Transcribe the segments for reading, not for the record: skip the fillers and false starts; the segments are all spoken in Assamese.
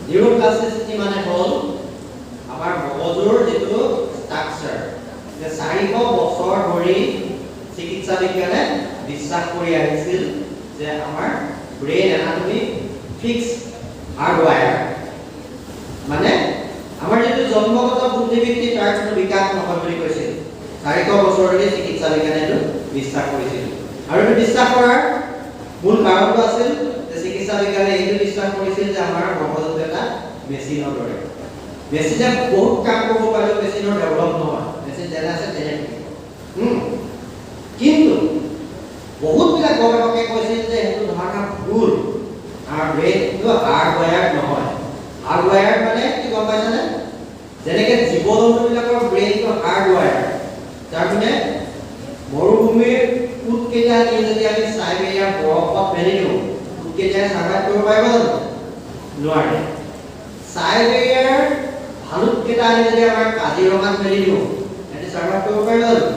নিউৰোপ্লাস্টিসিটি মানে হল আমাৰ মগজুৰ যেটো ষ্ট্ৰাকচাৰ যে 400 বছৰ ধৰি চিকিৎসা বিজ্ঞানে বিশ্বাস কৰি আহিছিল যে আমাৰ ব্ৰেইন এনাটমি ফিক্স হাৰ্ডওয়্যাৰ মানে আমাৰ যেটো জন্মগত বুদ্ধিবৃত্তি তাৰ কোনো বিকাশ নহয় বুলি কৈছিল 400 বছৰ ধৰি চিকিৎসা বিজ্ঞানে এইটো বিশ্বাস কৰিছিল আৰু এই বিশ্বাস কৰাৰ মূল কাৰণটো আছিল যে চিকিৎসা বিজ্ঞানে এইটো বিশ্বাস কৰিছিল যে আমাৰ মগজুটো এটা মেচিনৰ দৰে মেচিনে বহুত কাম কৰিব পাৰে মেচিনৰ ডেভেলপ নহয় মেচিন যেনে আছে তেনে কিন্তু বহুত বিলাক গৱেষকে কৈছিল যে এইটো ধাৰণা ভুল আৰু ব্ৰেইনটো হাৰ্ডওয়্যাৰ নহয় হাৰ্ডওয়্যাৰ মানে কি গম পাইছানে যেনেকে জীৱ-জন্তুবিলাকৰ ব্ৰেইনটো হাৰ্ডওয়্যাৰ তাৰ মানে মৰুভূমিৰ উটকেইটা নিয়ে যদি আমি সাইবেৰিয়াৰ বৰফত মেলি দিওঁ উটকেইটাই সাৰ্ভাইভ কৰিব পাৰিব জানো নোৱাৰে সাইবেৰিয়াৰ ভালুককেইটা আনি যদি আমাৰ কাজিৰঙাত মেলি দিওঁ এটি সাৰ্ভাইভ কৰিব পাৰিব জানো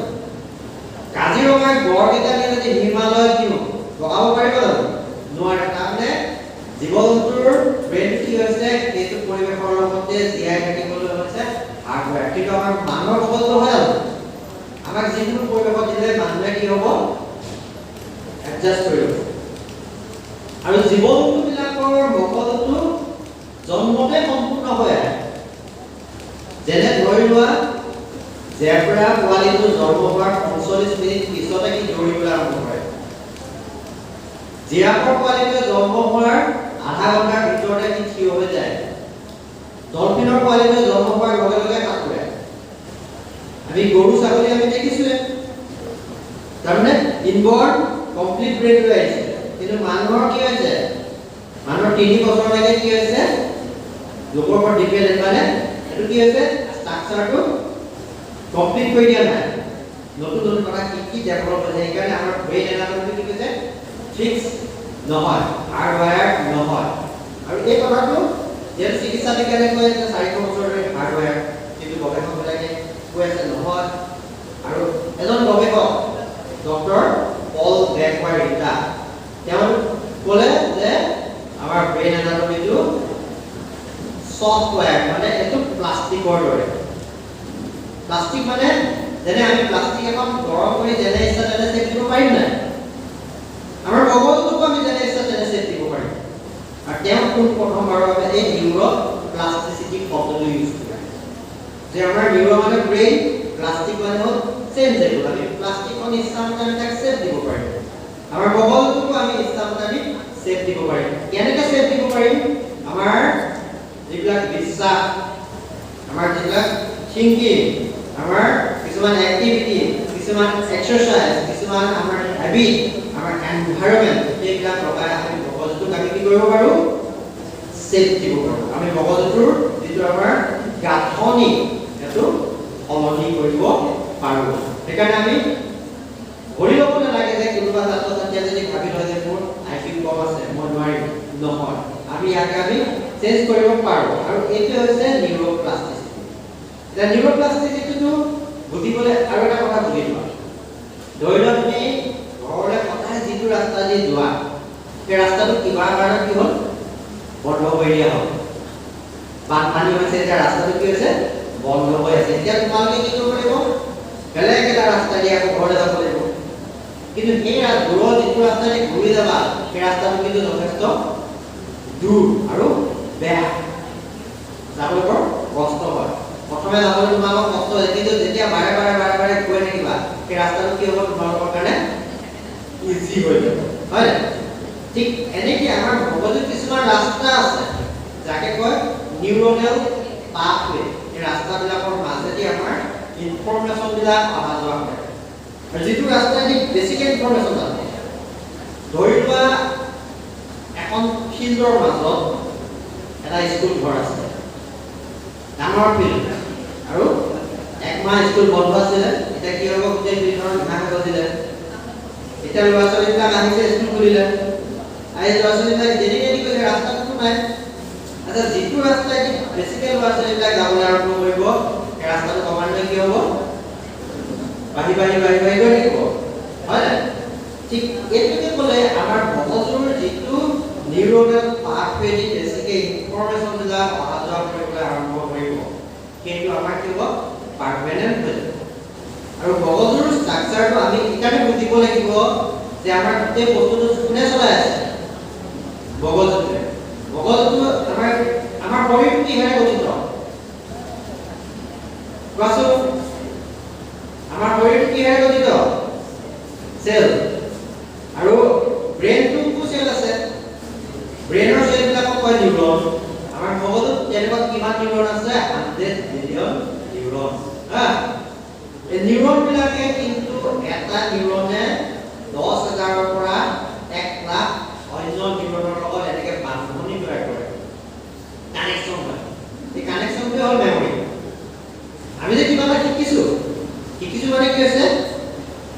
কাজিৰঙাৰ গড়কেইটা নিয়ে যদি হিমালয়ত দিওঁ বগাব পাৰিব জানো নোৱাৰে তাৰমানে জীৱ-জন্তুৰ ব্ৰেইন কি হৈছে এইটো পৰিৱেশৰ লগতে জীয়াই থাকিবলৈ হৈছে হাৰ্ডওয়্যাৰ কিন্তু আমাৰ মানুহৰ মগজু হয় জানো আমাক যিকোনো পৰিৱেশত দিলে মানুহে কি হ'ব এডজাষ্ট কৰিব আৰু জীৱ-জন্তুবিলাকৰ মগজুটো জন্মতে সম্পূৰ্ণ হৈ আহে যেনে ধৰি লোৱা জেব্ৰা পোৱালিটো জন্ম হোৱাৰ 45 মিনিট পিছতে কি দৌৰিবলৈ আৰম্ভ কৰে জিৰাফৰ পোৱালিটো জন্ম হোৱাৰ আধা ঘণ্টাৰ ভিতৰতে কি থিয় হৈ যায় ডলফিনৰ পোৱালিটো জন্ম হোৱাৰ লগে লগে সাঁতুৰে আমি গৰু ছাগলী আমি দেখিছোৱে তাৰমানে ইনবৰ্ন কমপ্লিট ব্ৰেইন হৈ আহিছে কিন্তু মানুহৰ কি হৈছে মানুহৰ 3 বছৰলৈকে কি হৈছে লোকৰ ওপৰত ডিপেন্ডেন্ট মানে এটো কি হৈছে ষ্ট্ৰাকচাৰটো কমপ্লিট কৰি দিয়া নাই নতুন নতুন কথা কি ডেভেলপ হৈছে সেইকাৰণে আমাৰ ব্ৰেইন এনাটমি কি হৈছে ফিক্স নহয় হাৰ্ডওয়্যাৰ নহয় আৰু এই কথাটো যে চিকিৎসা বিজ্ঞানে কৈ আছে 400 বছৰ ধৰি হাৰ্ডওয়্যাৰ কিন্তু গৱেষকবিলাকে কৈ আছে নহয় আৰু এজন গৱেষক ডক্টৰ পল বেকৱাৰিটা তেওঁ ক'লে যে আমাৰ ব্ৰেইন এনাটমিটো সফটওয়্যাৰ মানে এটো প্লাষ্টিকৰ দৰে প্লাষ্টিক মানে যেনে আমি প্লাষ্টিক এখন গৰম কৰি যেনে ইচ্ছা তেনে চেপ দিব পাৰিম নাই আমাৰ মগজুটো আমি যেনে ইচ্ছা তেনে চেপ দিব পাৰিম আৰু তেওঁ কোন প্ৰথমবাৰৰ বাবে এই নিউৰোপ্লাস্টিসিটি শব্দটো ইউজ কৰে যে আমাৰ নিউৰো মানে ব্ৰেইন প্লাষ্টিক মানে হ'ল চেঞ্জেবল আমি প্লাষ্টিকৰ ইচ্ছামতে আমি তাক চেপ দিব পাৰিম আমাৰ মগজুটো আমি ইচ্ছামতে আমি চেপ দিব পাৰিম কেনেকৈ চেপ দিব পাৰিম আমাৰ যিবিলাক বিশ্বাস আমাৰ যিবিলাক থিংকিং আমাৰ কিছুমান এক্টিভিটি কিছুমান এক্সাৰসাইজ কিছুমান আমাৰ হ্যাবিট আমাৰ এনভায়ৰনমেন্ট এইবিলাক লগাই আমি মগজুটোক আমি কি কৰিব পাৰো চেপ দিব পাৰো আমি মগজুটোৰ যিটো আমাৰ গাঁথনি এটো সলনি কৰিব পাৰো সেইকাৰণে আমি ভৰি ল'ব নালাগে যে কোনোবা ছাত্ৰ-ছাত্ৰীয়ে যদি ভাবি লয় যে মোৰ আইকিউ কম আছে মই নোৱাৰিম নহয় আমি ইয়াক আমি চেঞ্জ কৰিব পাৰো আৰু এইটো হৈছে নিউৰোপ্লাস্টিসিটি এটা নিউৰোপ্লাস্টিসিটিটো বুজিবলৈ আৰু এটা কথা বুজি লোৱা ধৰি লোৱা তুমি ঘৰলৈ সদায় যিটো ৰাস্তা দি যোৱা সেই ৰাস্তাটো কিবা কাৰণে কি হ'ল বন্ধ কৰি দিয়া হ'ল বানপানী হৈছে এতিয়া ৰাস্তাটো কি হৈছে বন্ধ হৈ আছে এতিয়া তোমালোকে কি কৰিব লাগিব বেলেগ এটা ৰাস্তা দি আকৌ ঘৰলৈ যাব লাগিব কিন্তু এই দূৰৰ যিটো ৰাস্তা দি ঘূৰি যাবা সেই ৰাস্তাটো কিন্তু যথেষ্ট দূৰ আৰু বেয়া যাবলৈ বৰ কষ্ট হয় প্ৰথমে যাবলৈ তোমালোকৰ কষ্ট হয় কিন্তু যেতিয়া বাৰে বাৰে গৈ থাকিবা সেই ৰাস্তাটো কি হ'ব তোমালোকৰ কাৰণে ইজি হৈ যাব হয় ঠিক এনেকৈ আমাৰ মগজুত কিছুমান ৰাস্তা আছে যাকে কয় নিউৰনেল পাথৱে এই ৰাস্তাবিলাকৰ মাজেদি আমাৰ ইনফৰমেশ্যনবিলাক অহা যোৱা কৰে আৰু যিটো ৰাস্তাদি বেছিকৈ ইনফৰমেশ্যন আছে ধৰি লোৱা এখন ফিল্ডৰ মাজত এটা স্কুল ঘৰ আছে ডাঙৰ ফিল্ড আৰু একমাহ স্কুল বন্ধ আছিলে এতিয়া কি হ'ব গোটেই ফিল্ডখনত ঘাঁহ গজিলে এতিয়া ল'ৰা ছোৱালীবিলাক আহিছে স্কুল খুলিলে আহি ল'ৰা ছোৱালীবিলাক যেনেকৈ কৈছে ৰাস্তাটো নাই আচ্ছা যিটো ৰাস্তাই বেছিকৈ ল'ৰা ছোৱালীবিলাক যাবলৈ আৰম্ভ কৰিব সেই ৰাস্তাটো ক্ৰমান্বয়ে কি হ'ব বাঢ়ি গৈ থাকিব হয় নাই ঠিক এইটোকে ক'লে আমাৰ মগজুৰ যিটো নিউৰনাল পাথওয়ে দি বেসিকে ইনফৰমেশন দিলা অহা যোৱা কৰিবলৈ আৰম্ভ কৰিব কিন্তু আমাৰ কি হ'ব পাৰমানেন্ট হৈ যাব আৰু মগজুৰ ষ্ট্ৰাকচাৰটো আমি ইকাৰণে বুজিব লাগিব যে আমাৰ গোটেই বস্তুটো কোনে চলাই আছে মগজুটোৱে মগজুটো আমাৰ শৰীৰটো কিহেৰে গঠিত কোৱাচোন আমাৰ শৰীৰটো কিহেৰে গঠিত সেল আৰু ব্ৰেইনটো কো সেল আছে ব্ৰেইনৰ সেলবিলাকক কয় নিউৰন আমাৰ মগজুত তেনেকুৱা কিমান নিউৰন আছে 100 বিলিয়ন নিউৰন হা এই নিউৰন বিলাকে কিন্তু এটা নিউৰনে 10,000 ৰ পৰা 1 লাখ অন্য নিউৰনৰ লগত এনেকে বান্ধনি তৈয়াৰ কৰে কানেকচন হয় এই কানেকচনটো হ'ল মেমৰি আমি যে কিবা এটা শিকিছো মানে কি হৈছে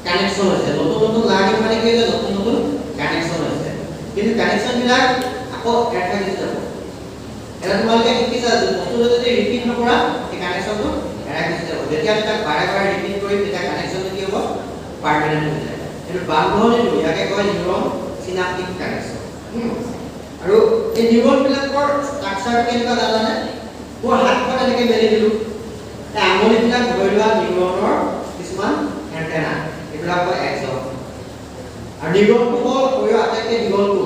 কানেকচন হৈছে নতুন নতুন লাৰ্নিং মানে কি হৈছে নতুন নতুন কানেকচন হৈছে কিন্তু কানেকচন বিলাক আকৌ এড থাকি যাব এটা তোমালোকে শিকিছা বস্তুটো যদি ৰিপিট নকৰা এই কানেকচনটো এৰাই গুচি যাব যেতিয়া আমি তাক বাৰে বাৰে ৰিপিট কৰিম তেতিয়া কানেকচনটো কি হ'ব পাৰ্মানেন্ট হৈ যায় এইটো বান্ধনিটো ইয়াকে কয় নিউৰন সিনাপটিক কানেকচন আৰু এই নিউৰন বিলাকৰ ষ্ট্ৰাকচাৰ কেনেকুৱা জানানে মোৰ হাতখন এনেকে মেলি দিলো এই আঙুলিবিলাক ধৰি লোৱা নিউৰনৰ কিছুমান এন্টেনা এইবিলাক কয় এক্সন আৰু নিউৰনটো হ'ল শৰীৰৰ আটাইতকৈ দীঘলটো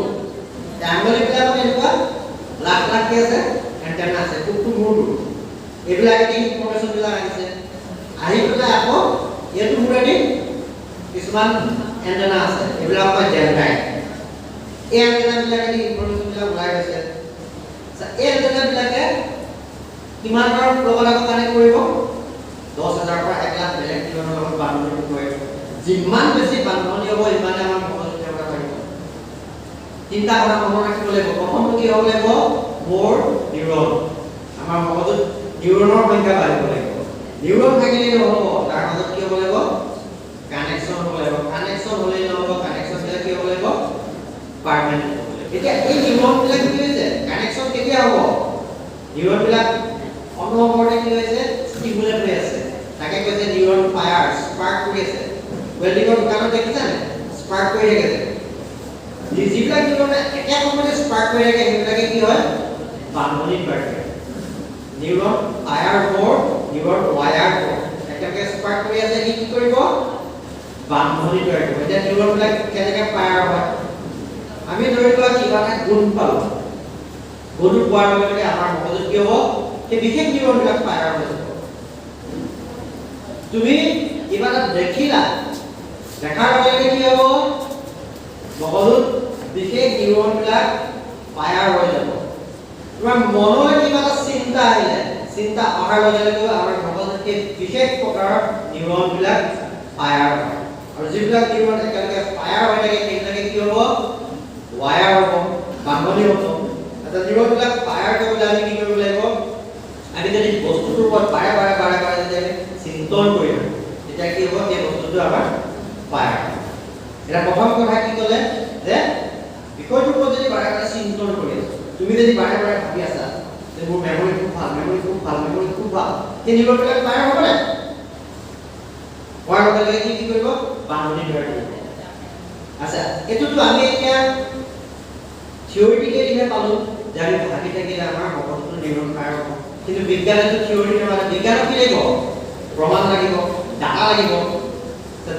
এই আঙুলিবিলাকৰ এনেকুৱা লাখ লাখ কি আছে এন্টেনা আছে টুকটুক মূৰটো এইবিলাক কি ইনফৰমেশ্যন বিলাক আহিছে আহি পেলাই আকৌ এইটো মূৰেদি কিছুমান এন্টেনা আছে এইবিলাক কয় ডেনড্ৰাইট এই এন্টেনা বিলাকে ইনফৰমেশ্যন বিলাক ওলাই গৈছে এই এন্টেনা বিলাকে কিমানৰ লগত আকৌ কানেক্ট কৰিব 10,000 পৰা 1 লাখ বেলেগ নিউৰনৰ লগত বান্ধনি কৰিব যিমান বেছি বান্ধনি হ'ব ইমানে আমাৰ মগজুত কেনেকুৱা কৰিব তিনিটা কথা মনত ৰাখিব লাগিব প্ৰথমটো কি হ'ব লাগিব মোৰ নিউৰন আমাৰ মগজুত নিউৰনৰ সংখ্যা বাঢ়িব লাগিব নিউৰন থাকিলে নহ'ব তাৰ মাজত কি হ'ব লাগিব কানেকচন হ'ব লাগিব কানেকচন হ'লেই নহ'ব কানেকচন বিলাক কি হ'ব লাগিব পাৰ্মানেন্ট হ'ব লাগিব এতিয়া এই নিউৰন বিলাক কি হৈছে কানেকচন কেতিয়া হ'ব নিউৰন বিলাক অনবৰতে কি হৈছে ষ্টিমুলেট হৈ আছে তাকে কৈছে নিউৰন ফায়াৰ স্পাৰ্ক কৰি আছে ৱেল্ডিঙৰ দোকানত দেখিছানে স্পাৰ্ক কৰি থাকে যিবিলাক নিউৰনে একে সময়তে স্পাৰ্ক কৰি থাকে সেইবিলাকে কি হয় বান্ধনি তৈয়াৰ কৰে neuron fire for neuron wire for একেলগে স্পাৰ্ক কৰি আছে কি কৰিব বান্ধনি তৈয়াৰ কৰিব এতিয়া নিউৰনবিলাক কেনেকৈ ফায়াৰ হয় আমি ধৰি লোৱা কিবা এটা গুণ পালোঁ গুণ পোৱাৰ লগে লগে আমাৰ মগজুত কি হ'ব সেই বিশেষ নিউৰনবিলাক ফায়াৰ হৈ যাব তুমি কিবা এটা দেখিলা দেখাৰ লগে লগে কি হ'ব মগজুত বিশেষ নিউৰনবিলাক ফায়াৰ হৈ যাব তোমাৰ মনলৈ কিবা এটা চিন্তা আহিলে চিন্তা অহাৰ লগে লগে আমাৰ মগজুত সেই বিশেষ প্ৰকাৰৰ নিউৰনবিলাক ফায়াৰ হয় আৰু যিবিলাক নিউৰন একেলগে ফায়াৰ হৈ থাকে সেইবিলাকে কি হ'ব ৱায়াৰ হ'ব বান্ধনি হ'ব এটা নিউৰনবিলাক ফায়াৰ কৰিবলৈ আমি কি কৰিব লাগিব আমি যদি বস্তুটোৰ ওপৰত বাৰে বাৰে যদি আমি চিন্তন কৰি থাকোঁ তেতিয়া কি হ'ব সেই বস্তুটো আমাৰ ফায়াৰ হ'ব এটা প্ৰথম কথা কি ক'লে যে বিষয়টোৰ ওপৰত যদি বাৰে বাৰে চিন্তন কৰি আছো তুমি যদি বাৰে বাৰে ভাবি আছা যে মোৰ মেমৰি খুব ভাল সেই নিউৰনবিলাক ফায়াৰ হ'ব নাই হোৱাৰ লগে লগে কি কৰিব বান্ধনি তৈয়াৰ কৰিব আচ্ছা এইটোতো আমি এতিয়া থিয়ৰিটিকেলিহে পালোঁ যে আমি ভাবি থাকিলে আমাৰ মগজুটো নিউৰন ফায়াৰ হ'ব কিন্তু বিজ্ঞানেতো থিয়ৰি নহয় বিজ্ঞানক কি লাগিব প্ৰমাণ লাগিব ডাটা লাগিব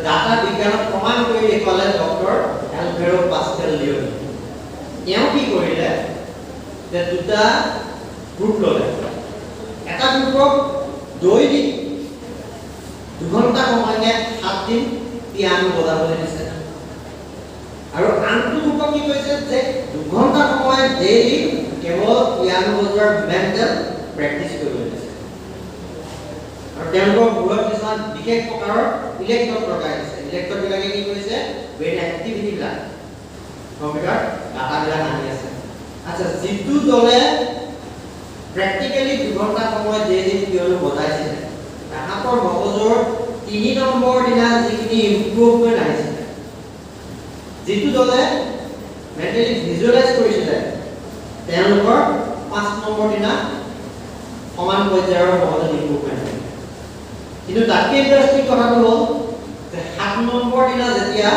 ডাটা বিজ্ঞানক প্ৰমাণ কৰি দেখুৱালে ডক্টৰ এলভেৰো পাস্কেল লিওনি তেওঁ কি কৰিলে যে দুটা গ্ৰুপ ল'লে এটা গ্ৰুপক দৈনিক 2 ঘণ্টা সময়কে 7 দিন পিয়ানো বজাবলৈ দিছে আৰু আনটো গ্ৰুপক কি কৰিছে যে 2 ঘণ্টা সময় ডেইলি কেৱল পিয়ানো বজোৱাৰ মেণ্টেল প্ৰেক্টিছ কৰিবলৈ দিছে আৰু তেওঁলোকৰ মূলত কিছুমান বিশেষ প্ৰকাৰৰ ইলেক্ট্ৰড লগাই দিছে ইলেক্ট্ৰডবিলাকে কি কৰিছে ব্ৰেইন এক্টিভিটিবিলাক কম্পিউটাৰ ডাটাবিলাক আনি আছে আচ্ছা যিটো দলে প্ৰেক্টিকেলি 2 ঘণ্টা সময় ডেইলি পিয়ানো বজাইছিলে তাহাঁতৰ মগজুৰ 3 নম্বৰ দিনা যিখিনি ইম্প্ৰুভমেণ্ট আহিছিলে যিটো দলে মেণ্টেলি ভিজুৱেলাইজ কৰিছিলে তেওঁলোকৰ 5 নম্বৰ দিনা সমান পৰ্যায়ৰ মগজুৰ ইম্প্ৰুভমেণ্ট কিন্তু তাতকৈ ইণ্টাৰেষ্টিং কথাটো হ'ল যে 7 নম্বৰ দিনা যেতিয়া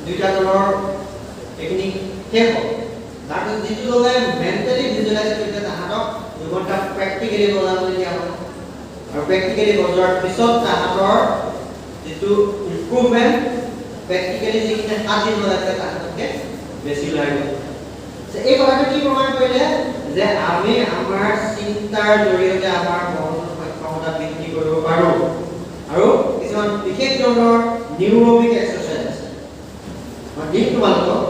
দুইটা দলৰ টেকনিক শেষ হ'ল তাৰপিছত যিটো লগে মেণ্টেলি ভিজুৱেলাইজ কৰিছে তাহাঁতক 2 ঘণ্টা প্ৰেক্টিকেলি বজাবলৈ দিয়া হ'ব আৰু প্ৰেক্টিকেলি বজোৱাৰ পিছত তাহাঁতৰ যিটো ইম্প্ৰুভমেণ্ট প্ৰেক্টিকেলি যিখিনি 7 দিন বজাইছে তাহাঁতকে বেছি লাগিব। এই কথাটো কি প্ৰমাণ কৰিলে যে আমি আমাৰ চিন্তাৰ জৰিয়তে আমাৰ মগজুৰ সক্ষমতা বৃদ্ধি কৰিব পাৰোঁ আৰু কিছুমান বিশেষ ধৰণৰ নিউৰবিক এক্সাৰচাইজ আছে। মই দিম তোমালোকক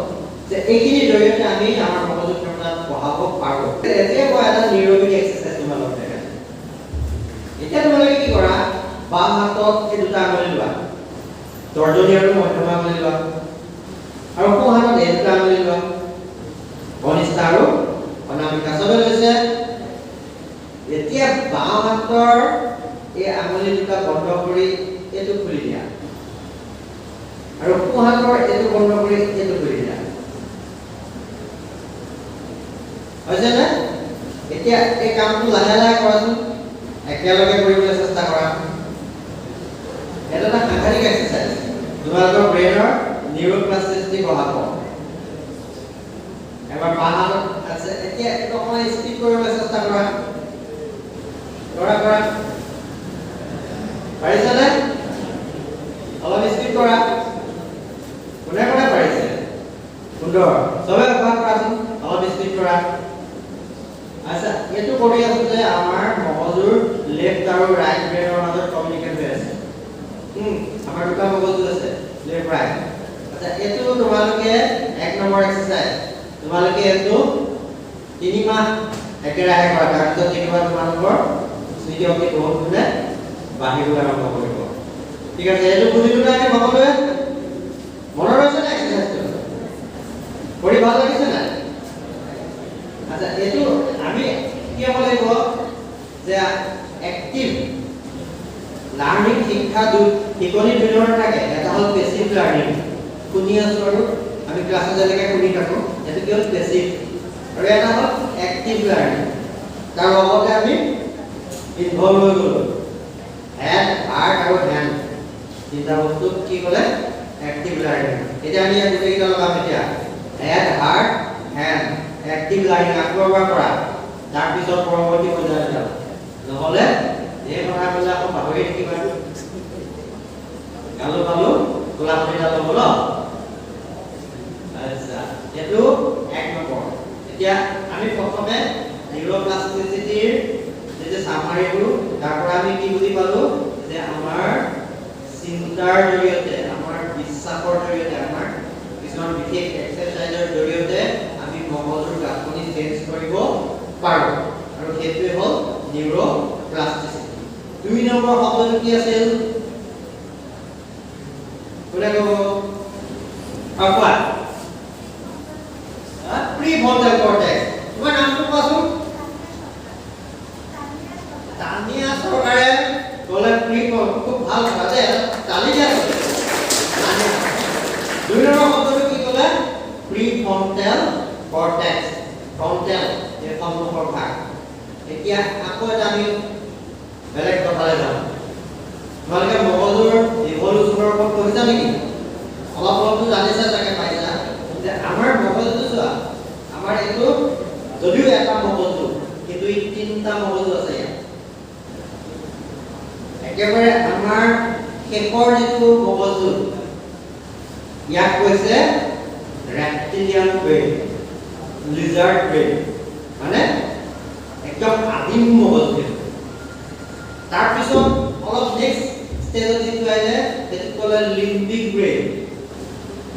যে এইখিনিৰ জৰিয়তে আমি আমাৰ মগজুৰ ক্ষমতা বঢ়াব পাৰোঁ। এতিয়া মই এটা নিউৰবিক এক্সাৰচাইজ তোমালোকক দেখাইছোঁ। এতিয়া তোমালোকে কি কৰা, বাম হাতত এই দুটা আঙুলি লোৱা, তৰ্জনী আৰু মধ্যমা আঙুলি লোৱা আৰু সোঁ হাতত এই দুটা আঙুলি লোৱা, কনিষ্ঠ আৰু অনামিকা চবে লৈছে। এতিয়া বাম হাতৰ এই আঙুলি দুটা বন্ধ কৰি এইটো খুলি দিয়া আৰু সোঁ হাতৰ এইটো বন্ধ কৰি এইটো খুলি দিয়া। হৈছে নে? এতিয়া এই কামটো লাহে লাহে কৰাচোন, একেলগে কৰিবলৈ চেষ্টা কৰা। এটা সাংঘাতিক এক্সাৰচাইজ, তোমালোকৰ ব্ৰেইনৰ নিউৰোপ্লাস্টিচিটি বঢ়াব। এবাৰ বাম হাতত আছে, এতিয়া এইটো অকণমান স্পীড কৰিবলৈ চেষ্টা কৰা। কৰা পাৰিছানে? অলপ স্পীড কৰা। কোনে কোনে পাৰিছে? সুন্দৰ, চবে অভ্যাস কৰাচোন, অলপ স্পীড কৰা। আচ্ছা, এইটো কৰি আছো যে আমাৰ মগজুৰ লেফ্ট আৰু ৰাইট ব্ৰেইনৰ মাজত কমিউনিকেট হৈ আছে। আমাৰ দুটা মগজু আছে, লেফ্ট ৰাইট। আচ্ছা, এইটো তোমালোকে 1 নম্বৰ এক্সাৰচাইজ। তোমালোকে এইটো 3 মাহ একেৰাহে কৰা, তাৰপিছত দেখিবা তোমালোকৰ স্মৃতি শক্তি বহুত গুণে বাঢ়িবলৈ আৰম্ভ কৰিব। ঠিক আছে, এইটো বুজিবলৈ আমি সকলোৱে মনত আছে না এক্সাৰচাইজটো? কৰি ভাল লাগিছে নাই? আচ্ছা, এইটো আমি কি হ'ব লাগিব যে এক্টিভ লাৰ্নিং শিক্ষা শিকনি 2 ধৰণৰ থাকে। এটা হ'ল পেছিভ লাৰ্নিং, শুনি আছো আৰু আমি ক্লাছত যেনেকৈ শুনি থাকোঁ, এইটো কি হ'ল পেছিভ। আৰু এটা হ'ল এক্টিভ লাৰ্নিং, তাৰ লগতে আমি ইনভলভ হৈ গ'লো। হেড, হাৰ্ট আৰু হেণ্ড তিনিটা বস্তু কি ক'লে এক্টিভ লাৰ্নিং। এতিয়া আমি ইয়াত গোটেইকেইটা লগাম। এতিয়া head, heart, hand, active learning আকৌ এবাৰ কৰা, তাৰপিছত পৰৱৰ্তী পৰ্যায়লৈ যাম। নহ'লে এই কথা ক'লে আকৌ পাহৰি থাকিবা। গালো পালো গোলাপতিডাল ল'ব ন। আচ্ছা, এইটো 1 নম্বৰ। এতিয়া আমি প্ৰথমে নিউৰোপ্লাস্টিচিটিৰ যে চামাৰিটো, তাৰ পৰা আমি কি বুজি পালো যে আমাৰ চিন্তাৰ জৰিয়তে, আমাৰ বিশ্বাসৰ জৰিয়তে, আমাৰ কিছুমান বিশেষ এক্সাৰচাইজৰ জৰিয়তে আমি মগজুৰ গাঁথনি চেঞ্জ কৰিব পাৰোঁ আৰু সেইটোৱে হ'ল নিউৰোপ্লাস্টিচিটি। 2 নম্বৰ শব্দটো কি আছিল? কোনে ক'ব? কোৱা। প্ৰিফ্ৰণ্টেল কৰ্টেক্স। তোমাৰ নামটো কোৱাচোন? তানিয়া চৰকাৰে ক'লে প্ৰিফ্ৰণ্টেল। খুব ভাল কথা দেই, তালি দিয়া। 2 নম্বৰ শব্দটো কি ক'লে? প্ৰিফ্ৰণ্টেল কৰ্টেক্স। ফ্ৰণ্টেল এই সন্মুখৰ ভাগ। এতিয়া আকৌ এটা আমি বেলেগ কথালৈ যাম। তোমালোকে মগজুৰ ইভলিউচনৰ ওপৰত পঢ়িছা নেকি? অলপ অলপতো জানিছা চাগে, পাইছা যে আমাৰ মগজুটো চোৱা, আমাৰ এইটো যদিও এটা মগজু, কিন্তু ই 3টা মগজু আছে ইয়াত। একেবাৰে আমাৰ শেষৰ যিটো মগজু, ইয়াক কৈছে ৰেপ্টিলিয়ান ব্ৰেইন, লিজাৰ্ড ব্ৰেইন, মানে একদম আদিম মগজু। তাৰপিছত অলপ নেক্সট ষ্টেজত যিটো আহিলে সেইটো ক'লে লিম্বিক ব্ৰেইন।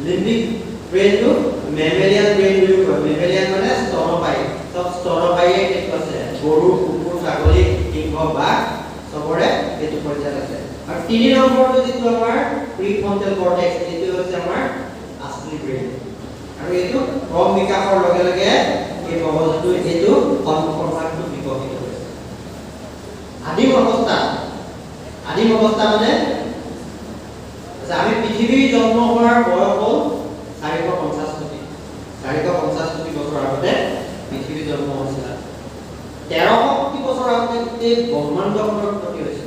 লিম্বিক ব্ৰেইনটো মেমেলিয়ান ব্ৰেইন বুলি কয়। মেমেলিয়ান মানে স্তনপায়ী, চব স্তনপায়ীয়ে সেইটো আছে। গৰু, কুকুৰ, ছাগলী, সিংহ, বাঘ চবৰে এইটো পৰ্যায়ত আছে। আৰু 3 নম্বৰটো যিটো আমাৰ প্ৰিফ্ৰণ্টেল কৰ্টেক্স, এইটো হৈছে আমাৰ আচলি ব্ৰেইন। আৰু এইটো ক্ৰম বিকাশৰ লগে লগে এই মগজুটো এইটো সন্মুখৰ ভাগটো বিকশিত হৈছে। আদিম অৱস্থা মানে আমি পৃথিৱীৰ জন্ম হোৱাৰ বয়স হ'ল 450 কোটি। 450 কোটি বছৰ আগতে পৃথিৱীৰ জন্ম হৈছিল। 1300 কোটি বছৰ আগতে গোটেই ব্ৰহ্মাণ্ডখনৰ উৎপত্তি হৈছে।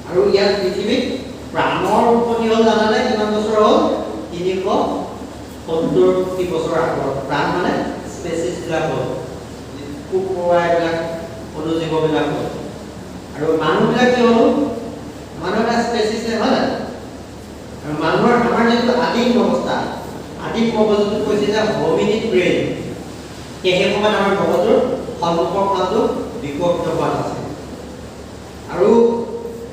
আৰু ইয়াত পৃথিৱীত প্ৰাণৰ উৎপত্তি হ'ল জানানে কিমান বছৰ হ'ল? 70 কোটি বছৰ আগত প্ৰাণ মানে স্পেচিছ বিলাক হ'ল পোক পৰুৱাবিলাক অনুজীৱ বিলাক হ'ল আৰু মানুহবিলাক কি হ'ল মানুহ এটা স্পেচিছ হয় না আৰু মানুহৰ আমাৰ যিটো আদিম অৱস্থা আদিম মগজুটো কৈছে যে হোমিনিড ব্ৰেইন সেই সময়ত আমাৰ মগজুৰ সন্মুখৰ ফালটো বিকশিত হোৱা নাছিল আৰু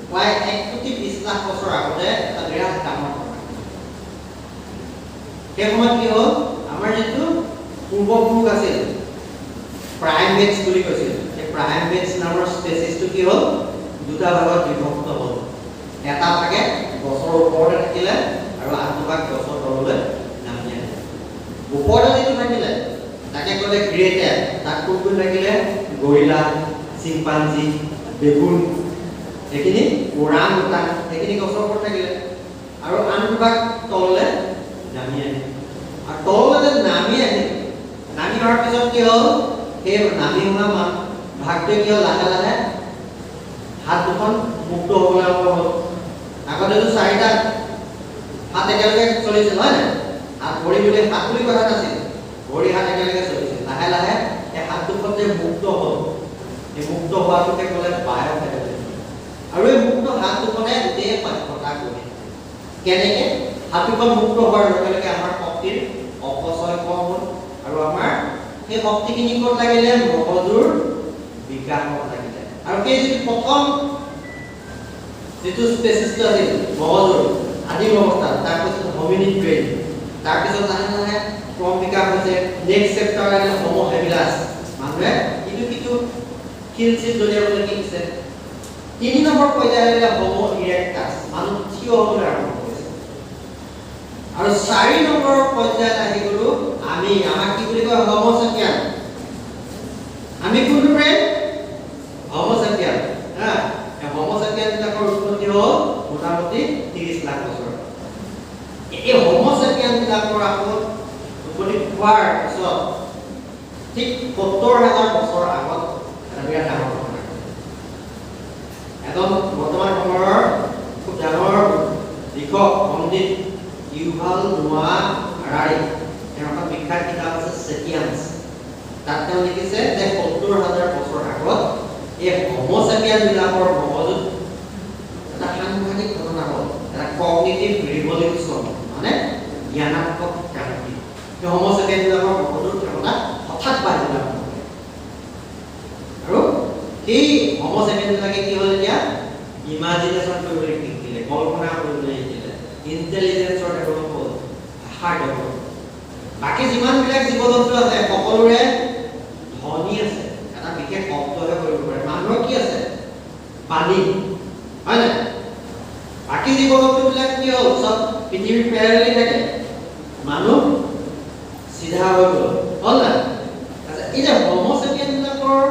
প্ৰায় 1 কোটি 20 লাখ বছৰ আগতে এটা বিৰাট ডাঙৰ সেই সময়ত কি হ'ল আমাৰ যিটো পূৰ্বপুৰুষ আছিল প্ৰাইমেটছ বুলি কৈছিল এই প্ৰাইমেটছ নামৰ স্পেচিছটো কি হ'ল দুটা ভাগত বিভক্ত হ'ল এটা ভাগে গছৰ ওপৰতে থাকিলে আৰু আনটো ভাগ গছৰ তললৈ নামি আহিলে ওপৰতে যিটো থাকিলে তাকে ক'লে গ্ৰেট এপ তাক কোন থাকিলে গৰিলা চিম্পাঞ্জি বেগুন এইখিনি ওৰাং উটাং এইখিনি গছৰ ওপৰত থাকিলে আৰু আনটো ভাগ তললৈ নামি আহিলে আৰু তললৈ নামি আহিলে নামি অহাৰ পিছত কি হ'ল সেই নামি অহা ভাগটোৱে কি হ'ল লাহে লাহে হাত দুখন মুক্ত হ'বলৈ আৰম্ভ হ'ল আগতেতো 4টা হাত একেলগে চলিছিল হয় নাই হাত ভৰি বুলি হাত বুলি কথা নাছিল ভৰি হাত একেলগে চলিছিল লাহে লাহে এই হাত দুখন যে মুক্ত হ'ল এই মুক্ত হোৱাটোকে ক'লে বায়'ফেডালিজম আৰু এই মুক্ত হাত দুখনে গোটেই পাঠ্যতা কৰে কেনেকৈ হাত দুখন মুক্ত হোৱাৰ লগে লগে আমাৰ শক্তিৰ অপচয় কম হ'ল আৰু আমাৰ সেই শক্তিখিনি ক'ত লাগিলে মগজুৰ বিকাশত লাগিলে আৰু সেই যিটো প্ৰথম যিটো স্পেচিছটো আছিল মগজুৰ আদিম অৱস্থাত তাৰপিছত হোমিনিড ব্ৰেইন তাৰপিছত লাহে লাহে ক্ৰম বিকাশ হৈছে নেক্সট চেপ্টাৰ আহিলে হোমো হেবিলাছ মানুহে ইটো শিলচিল দলিয়াবলৈ শিকিছে 3 নম্বৰ পৰ্যায় আহিলে হোমো ইৰেক্টাছ মানুহ থিয় হ'বলৈ আৰম্ভ কৰিছে আৰু 4 নম্বৰ পৰ্যায়ত আহি গ'লো আমি আমাক কি বুলি কয় হোমো চেপিয়ান আমি কোনটো ব্ৰেইন হোমো চেপিয়ান হা এই হোমো চেপিয়ান বিলাকৰ উৎপত্তি হ'ল মোটামুটি 30 লাখ বছৰ এই হোমো চেপিয়ান বিলাকৰ আকৌ উৎপত্তি হোৱাৰ পিছত ঠিক 70,000 বছৰ আগত এটা বিৰাট ডাঙৰ ঘটনা এজন বৰ্তমান সময়ৰ খুব ডাঙৰ লিখক পণ্ডিত ইউভাল নোৱা হাৰাৰী তেওঁৰ এখন বিখ্যাত কিতাপ আছে চেপিয়ান্স তাত তেওঁ লিখিছে যে 70,000 বছৰ আগত এই হোমো চেপিয়ান বিলাকৰ মগজুত এটা সাংঘাতিক ঘটনা হ'ল এটা কগনিটিভ ৰিভলিউচন মানে জ্ঞানাত্মক ক্ৰান্তি এই হোমো চেপিয়ান বিলাকৰ মগজুৰ ক্ষমতা হঠাৎ বাঢ়িবলৈ আৰম্ভ কৰিলে আৰু সেই হোমো চেপিয়ান বিলাকে কি হ'ল এতিয়া ইমাজিনেশ্যন কৰিবলৈ শিকিলে কল্পনা কৰিবলৈ শিকিলে ইন্টেলিজেন্সৰ ডেভেলপ হ'ল ভাষাৰ ডেভেলপ বাকি যিমানবিলাক জীৱ-জন্তু আছে সকলোৰে ধ্বনি আছে এটা বিশেষ শব্দহে কৰিব পাৰে মানুহৰ কি আছে পানী হয় না বাকি জীৱ-জন্তুবিলাক কি হ'ল সব পৃথিৱীৰ পেৰেলি থাকে মানুহ সিধা হৈ গ'ল হ'ল না আচ্ছা এই যে হোমো চেপিয়ান বিলাকৰ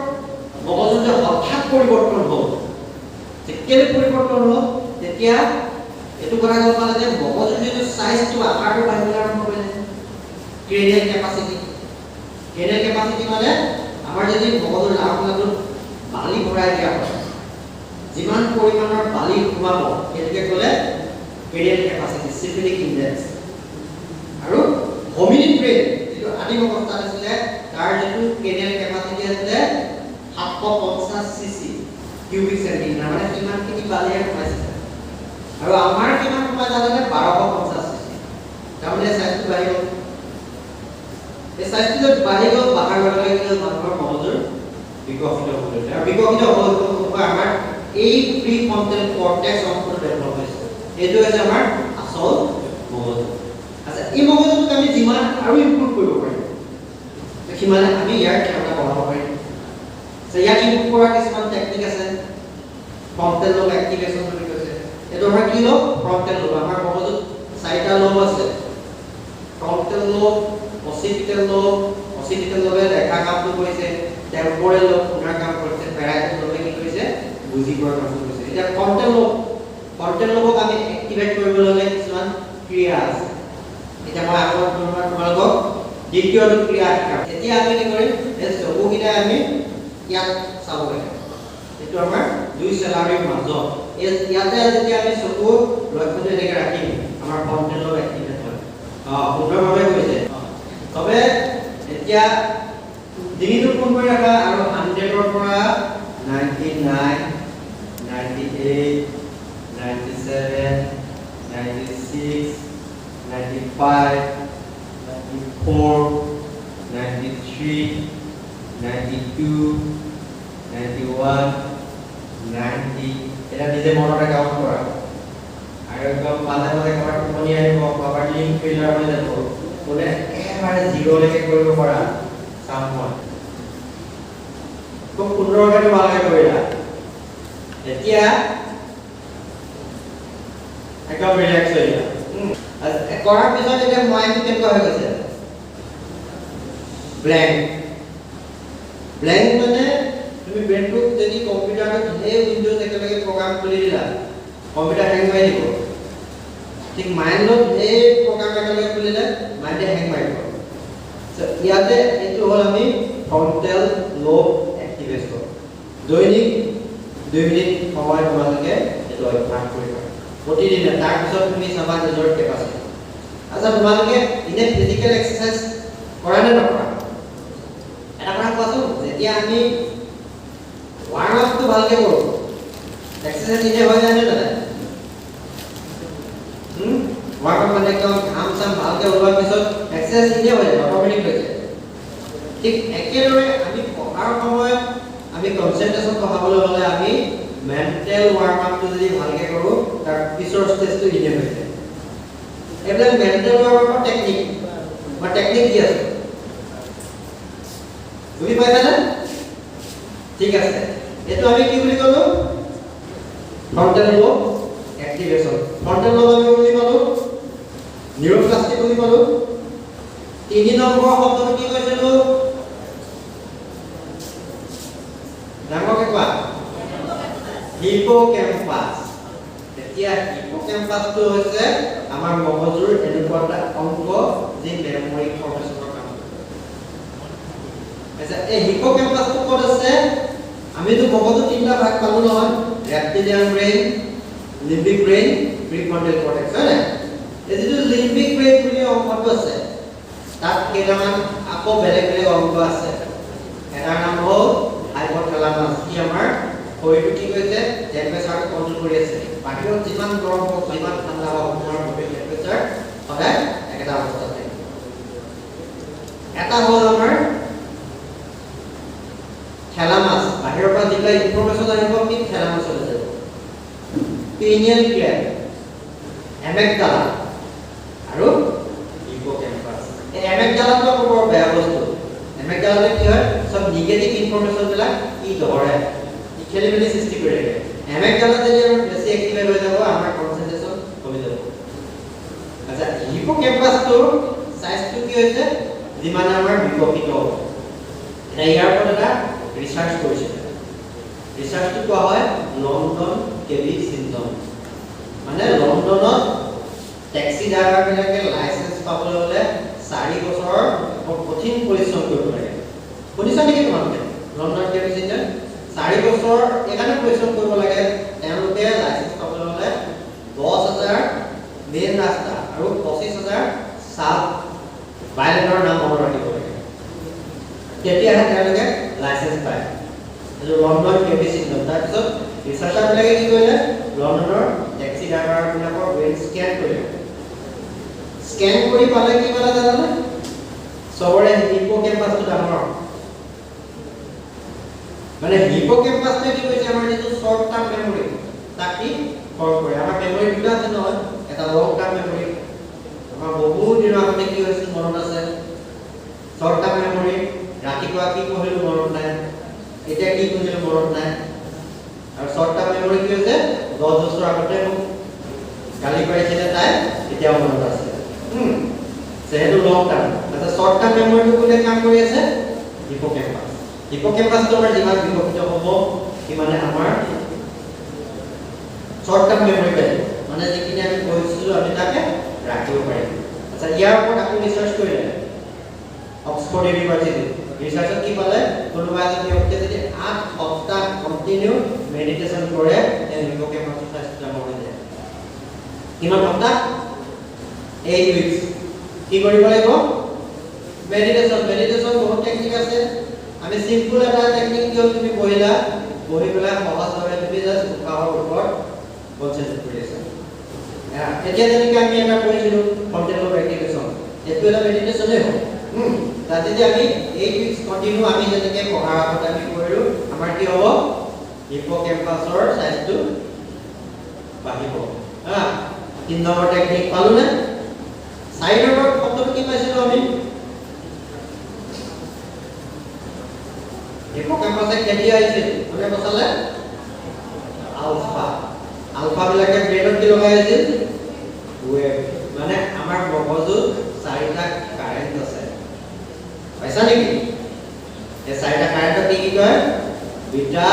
মগজুৰ যে হঠাৎ পৰিৱৰ্তন হ'ল কেলে পৰিৱৰ্তন হ'ল তেতিয়া এইটো কথা গম পালে যে মগজুৰ যিটো সাইজটো আকাৰটো বাঢ়িবলৈ আৰম্ভ কৰিলে ক্ৰেনিয়েল কেপাচিটি মানে আমাৰ যদি মগজুৰ লাভলাটোত বালি ভৰাই দিয়া হয় যিমান পৰিমাণৰ বালি সোমাব সেইটোকে ক'লে ক্ৰেনিয়েল কেপাচিটি সিফিলিক ইনডেক্স আৰু হোমিনিড ব্ৰেইন যিটো আদিম অৱস্থাত আছিলে তাৰ যিটো ক্ৰেনিয়েল কেপাচিটি আছিলে 750 চিচি কিউবিক চেণ্টিমিটাৰ মানে কিমানখিনি বালিয়ে সোমাইছিলে আৰু আমাৰ কিমান সোমাই জানেনে 1250 চিচি তাৰমানে সাইজটো বাঢ়ি গ'ল এই সাইজটো বাঢ়ি গ'ল বাঢ়াৰ লগে লগে মানুহৰ মগজুৰ বিকশিত হ'বলৈ আৰু বিকশিত হোৱা আমাৰ এই প্ৰি ফ্ৰণ্টেল কৰ্টেক্স অংশটো ডেভেলপ হৈছে এইটো হৈছে আমাৰ আচল মগজু আচ্ছা এই মগজুটোক আমি যিমান আৰু ইমপ্ৰুভ কৰিব পাৰিম সিমানে আমি ইয়াৰ ক্ষমতা বঢ়াব পাৰিম ইয়াক ইমপ্ৰুভ কৰাৰ কিছুমান টেকনিক আছে ফ্ৰণ্টেল লোব এক্টিভেশ্যন বুলি কৈছে এইটো আমাৰ কি লোব ফ্ৰণ্টেল লোব আমাৰ মগজুত 4টা লোব আছে ফ্ৰণ্টেল লোব অচিপিটেল লোবে দেখা কামটো কৰিছে টেম্পোৰেল লোব পুনৰ কাম কৰিছে পেৰাইটেল লোবে কি কৰিছে বুজি পোৱাৰ কামটো কৰিছে এতিয়া ফ্ৰণ্টেল লোবক আমি এক্টিভেট কৰিবলৈ হ'লে কিছুমান ক্ৰিয়া আছে এতিয়া মই আগত তোমালোকক দ্বিতীয়টো ক্ৰিয়া শিকাম এতিয়া আমি কি কৰিম এই চকুকেইটা আমি ইয়াত চাব লাগে এইটো আমাৰ দুই চেলাৰীৰ মাজত ইয়াতে যেতিয়া আমি চকু লক্ষ্যটো এনেকৈ ৰাখিম আমাৰ ফ্ৰণ্টেল লোব এক্টিভেট হয় সুন্দৰভাৱে কৈছে তবে এতিয়া ডিগ্ৰীটো ফোন কৰি ৰাখা আৰু 100ৰ পৰা 99 98 97 96 95 94 93 92 91 90 এটা নিজে মনতে কাউন্ট কৰা আৰু একদম মাজে মাজে কাবাৰ টোপনি আহিব কাবাৰ লিংক ফেইলাৰ হৈ যাব কোনে একেবাৰে 0 লৈকে কৰিব পৰা চাম মই খুব সুন্দৰকৈ ভালকৈ কৰিলা এতিয়া একদম ৰিলেক্স হৈ যোৱা কৰাৰ পিছত এতিয়া মাইণ্ডটো কেনেকুৱা হৈ গৈছে ব্লেংক মানে তুমি ব্ৰেইনটোক যদি কম্পিউটাৰত এই উইন্ডোজ একেলগে প্ৰগ্ৰাম খুলি দিলা কম্পিউটাৰ হেং মাৰি দিব ঠিক মাইণ্ডত এই প্ৰগ্ৰাম একেলগে খুলিলে মাইণ্ডে হেং মাৰিব ইয়াতে এইটো হ'ল আমি ফ্ৰণ্টেল লোব এক্টিভেট কৰোঁ দৈনিক 2 মিনিট সময় তোমালোকে এইটো অভ্যাস কৰিবা প্ৰতিদিনে তাৰপিছত তুমি চাবা নিজৰ কেপাচিটি আচ্ছা তোমালোকে ইনে ফিজিকেল এক্সাৰসাইজ কৰা নে নকৰা এটা কথা কোৱাচোন যেতিয়া আমি ৱাৰ্ম আপটো ভালকে কৰোঁ এক্সাৰসাইজ ইনে হৈ যায় নে নাযায় ৱাৰ্ম আপ মানে একদম ঘাম চাম ভালকে ওলোৱাৰ পিছত এক্সাৰসাইজ ইনে হৈ যায় অট'মেটিক হৈ যায় ঠিক একেদৰে আমি পঢ়াৰ সময়ত আমি কনসেন্ট্ৰেশন বঢ়াবলৈ হ'লে আমি মেন্টাল ৱাৰ্ম আপটো যদি ভালকে কৰোঁ তাৰ পিছৰ ষ্টেজটো ইনে হৈ যায় এইবিলাক মেন্টাল ৱাৰ্ম আপৰ টেকনিক বা টেকনিক কি আছে বুজি পাইছানে ঠিক আছে এটো আমি কি বুলি কলো ফ্ৰণ্টেল লোব এক্টিভেশন ফ্ৰণ্টেল লোব আমি বুলি কলো নিউৰোপ্লাস্টিক বুলি কলো 3 নম্বৰ শব্দটো কি কৈছিলো নামকে কোৱা হিপোক্যাম্পাস এতিয়া হিপোক্যাম্পাসটো হৈছে আমাৰ মগজুৰ এনেকুৱা এটা অংগ যি মেমৰি ফৰ্মেশনৰ কাম কৰে আচ্ছা এই হিপোক্যাম্পাসটো ক'ত আছে আমিতো মগজুৰ তিনটা ভাগ পালো নহয় ৰেপ্টিলিয়ান ব্ৰেইন লিম্বিক ব্ৰেইন প্ৰিফ্ৰণ্টেল কৰ্টেক্স হয় না এই যিটো লিম্বিক ব্ৰেইন বুলি অংশটো আছে তাত কেইটামান আকৌ বেলেগ বেলেগ অংগ আছে এটাৰ নাম হ'ল হাইপোথেলামাছ কি আমাৰ শৰীৰটো কি কৈছে টেম্পাৰেচাৰ কন্ট্ৰোল কৰি আছে বাহিৰত যিমান গৰম হওক যিমান ঠাণ্ডা হওক তোমাৰ বডি টেম্পাৰেচাৰ সদায় একেটা অৱস্থাত থাকে এটা হ'ল আমাৰ থেলামাছ বাহিৰৰ পৰা যিটা ইনফৰমেশ্যন আহিব কি থেলামাছলৈ যাব পিনিয়াল গ্ল্যান্ড এমেগডালা আৰু হিপোক্যাম্পাস এই এমেগডালাটো বৰ বেয়া বস্তু এমেগডালাতে কি হয় সব নিগেটিভ ইনফৰমেশ্যন বিলাক ই ধৰে ই খেলিমেলি সৃষ্টি কৰি থাকে এমেগডালাতে যদি আমাৰ বেছি এক্টিভেট হৈ যাব আমাৰ কনসেন্ট্ৰেশন কমি যাব আচ্ছা হিপোক্যাম্পাসটো সাইজটো কি হৈছে যিমান আমাৰ বিকশিত হ'ব এটা ইয়াৰ পৰা এটা ৰিসাৰ্চ কৰিছে ৰিসাৰ্চটো কোৱা হয় লণ্ডন কেবি সিনড্ৰম মানে লণ্ডনত ট্যাক্সি ড্ৰাইভাৰ বিলাকে লাইসেন্স পাবলৈ হ'লে 4 বছৰ কঠিন পৰিশ্ৰম কৰিব লাগে শুনিছা নেকি তোমালোকে লণ্ডন কেবি সিনড্ৰম 4 বছৰ এখানে পৰিশ্ৰম কৰিব লাগে তেওঁলোকে লাইসেন্স পাবলৈ হ'লে 10,000 মেইন ৰাস্তা আৰু 25,000 সাব বাইলেনৰ নাম মনত ৰাখিব লাগে তেতিয়াহে তেওঁলোকে লাইসেন্স পায় এই লণ্ডন কেবি সিনড্ৰম তাৰপিছত ৰিসাৰ্চাৰবিলাকে কি কৰিলে লণ্ডনৰ ট্যাক্সি ড্ৰাইভাৰবিলাকৰ ব্ৰেইন স্ক্যান কৰিলে স্ক্যান কৰি পালে কি পালে জানানে সবৰে হিপোক্যাম্পাসটো ডাঙৰ মানে হিপোক্যাম্পাসটো কি কৈছে আমাৰ যিটো শৰ্ট টাৰ্ম মেমৰি তাক কি ফৰ্ম কৰে আমাৰ মেমৰি দুটা আছে নহয় এটা লং টাৰ্ম মেমৰি আমাৰ বহু দিনৰ আগতে কি হৈছিল মনত আছে শৰ্ট টাৰ্ম মেমৰি ৰাতিপুৱা কি পঢ়িলো মনত নাই এতিয়া কি পঢ়িলো মনত নাই আৰু শৰ্ট টাৰ্ম মেমৰি কি হৈছে 10 বছৰ আগতে মোক গালি পাৰিছিলে তাই এতিয়া মনত আছে সেহেতু লং টাৰ্ম আচ্ছা শৰ্ট টাৰ্ম মেমৰিটো কোনে কাম কৰি আছে হিপোক্যাম্পাস হিপোক্যাম্পাসটো আমাৰ যিমান বিকশিত হ'ব সিমানে আমাৰ শৰ্ট টাৰ্ম মেমৰি পাই মানে যিখিনি আমি পঢ়িছিলো আমি তাকে ৰাখিব পাৰিম আচ্ছা ইয়াৰ ওপৰত আকৌ ৰিসাৰ্চ কৰিলে অক্সফোৰ্ড ইউনিভাৰ্সিটি ৰিসাৰ্চত কি পালে কোনোবা এজন ব্যক্তিয়ে যদি 8 সপ্তাহ কন্টিনিউ মেডিটেশন কৰে তেন হিপোক্যাম্পাসৰ স্বাস্থ্য হৈ যায় কিমান সপ্তাহ 8 উইকস কৰিব লাগিব মেডিটেশ্যন বহুত টেকনিক আছে আমি সিম্পল এটা টেকনিক দিও তুমি বহিলা বহি পেলাই সহজভাৱে তুমি জাস্ট উশাহৰ ওপৰত কনসেন্ট্ৰেট কৰি আছা এতিয়া যেনেকৈ আমি এটা কৰিছিলো কন্টেম্পল মেডিটেশ্যন এইটো এটা মেডিটেশ্যনে হয় তাতে যে আমি 8 উইকস কন্টিনিউ আমি যেনেকৈ পঢ়াৰ আগত আমি কৰিলো আমাৰ কি হ'ব হিপোক্যাম্পাছৰ সাইজটো বাঢ়িব হা 3 নম্বৰ টেকনিক পালো না 4 নম্বৰ শব্দটো কি পাইছিলো আমি হিপোক্যাম্পাছে কেটি আহিছিল মানে বসালে আলফা বিলাকে ব্ৰেইনত কি লগাই আছিল ওয়েভ মানে আমাৰ মগজুত 4টা কাৰেন্ট আছে পাইছা নেকি এই 4টা কাৰেন্ট কি কয় বিটা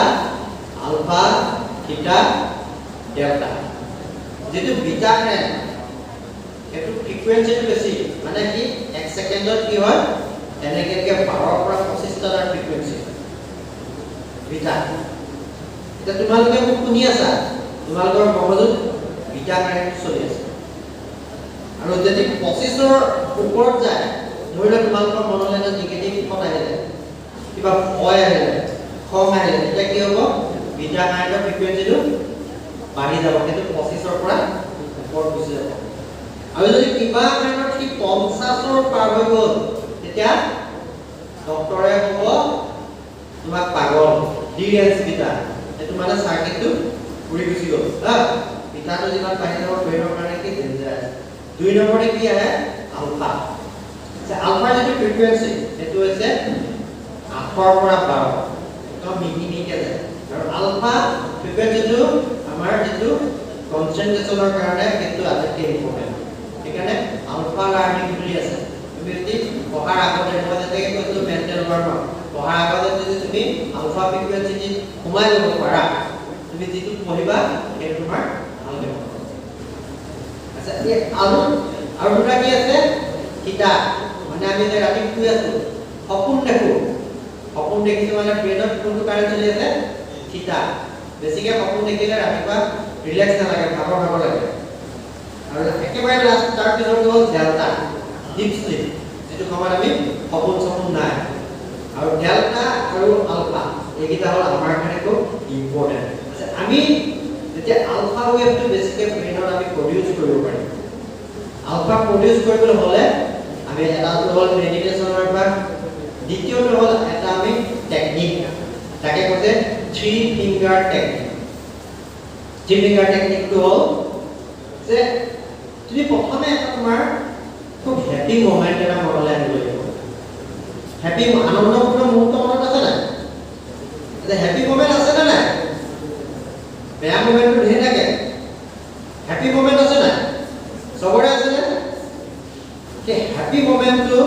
আলফা থিটা ডেল্টা যেটো বিটা কাৰেন্ট এটো ফ্ৰিকুৱেন্সিটো বেছি মানে কি 1 সেকেন্ডত কি হয় এনেকে 12 পৰা 25 টা ফ্ৰিকুৱেন্সি বিটা এটা তোমালোকে মোক শুনি আছা তোমালোকৰ মগজুত বিটা কাৰেন্ট চলি আছে আৰু যদি 25 ৰ ওপৰত যায় ধৰিলে তোমালোকৰ মনলৈ এটা নিগেটিভ থট আহিলে কিবা ভয় আহিলে খং আহিলে তেতিয়া কি হ'ব বিটা কাৰেন্টৰ ফ্ৰিকুৱেন্সিটো বাঢ়ি যাব কিন্তু 25 ৰ পৰা ওপৰত গুচি যাব আৰু যদি কিবা কাৰণত কি 50 ৰ পাৰ হৈ গ'ল তেতিয়া ডক্টৰে হ'ব তোমাক পাগল ডিএনএস বিটা এটো মানে সাৰ্কিটটো উৰি গুচি গ'ল হা বিটাটো যিমান বাঢ়ি যাব ব্ৰেইনৰ কাৰণে কি ডেঞ্জাৰাছ 2 নম্বৰে কি আহে আলফা আলফা যেটো ফ্ৰিকুৱেন্সি এটো হৈছে 8 ৰ পৰা 12 তো মিনিমিকে যায় আৰু আলফা ফ্ৰিকুৱেন্সিটো আমাৰ যেটো কনসেন্ট্ৰেচনৰ কাৰণে কিন্তু আটাইতকৈ ইম্পৰ্টেন্ট সেইকাৰণে আলফা লাৰ্নিং বুলি আছে তুমি যদি পঢ়াৰ আগতে মই যেনেকৈ কৈছো মেন্টেল ওয়াৰ্ম পঢ়াৰ আগতে যদি তুমি আলফা ফ্ৰিকুৱেন্সি সোমাই ল'ব পাৰা তুমি যেটো পঢ়িবা সেইটো তোমাৰ ভাল হ'ব আচ্ছা এই আৰু দুটা কি আছে থিটা মানে আমি যে ৰাতি শুই আছো সপোন দেখিছো মানে ব্ৰেইনত কোনটো কাৰেন্ট চলি আছে থিটা বেছিকৈ সপোন দেখিলে ৰাতিপুৱা ৰিলেক্স নালাগে ভাগৰ লাগে আৰু একেবাৰে লাষ্ট তাৰ পিছত হ'ল ডেল্টা ডিপ স্লিপ যেটো সময়ত আমি সপোন নাই আৰু ডেল্টা আৰু আলফা এইকেইটা হ'ল আমাৰ কাৰণে খুব ইম্পৰ্টেন্ট আছে আমি যেতিয়া আলফা ওয়েভটো বেছিকৈ ব্ৰেইনত আমি প্ৰডিউস কৰিব পাৰিম আলফা প্ৰডিউস কৰিবলৈ হ'লে আমি এটা হ'ল মেডিটেশ্যনৰ পৰা দ্বিতীয়টো হ'ল এটা আমি টেকনিক তাকে কৈছে 3 ফিংগাৰ টেকনিক 3 ফিংগাৰ টেকনিকটো হ'ল যে তুমি প্ৰথমে এটা তোমাৰ খুব হ্যাপি মোমেন্ট এটা মনলৈ আনিব লাগিব হ্যাপি আনন্দপূৰ্ণ মুহূৰ্ত মনত আছে নাই এটা হ্যাপি মোমেন্ট আছে না নাই বেয়া মোমেন্টটো ধেৰ থাকে হ্যাপি মোমেন্ট আছে নাই সবৰে আছে না সেই হ্যাপি মোমেন্টটো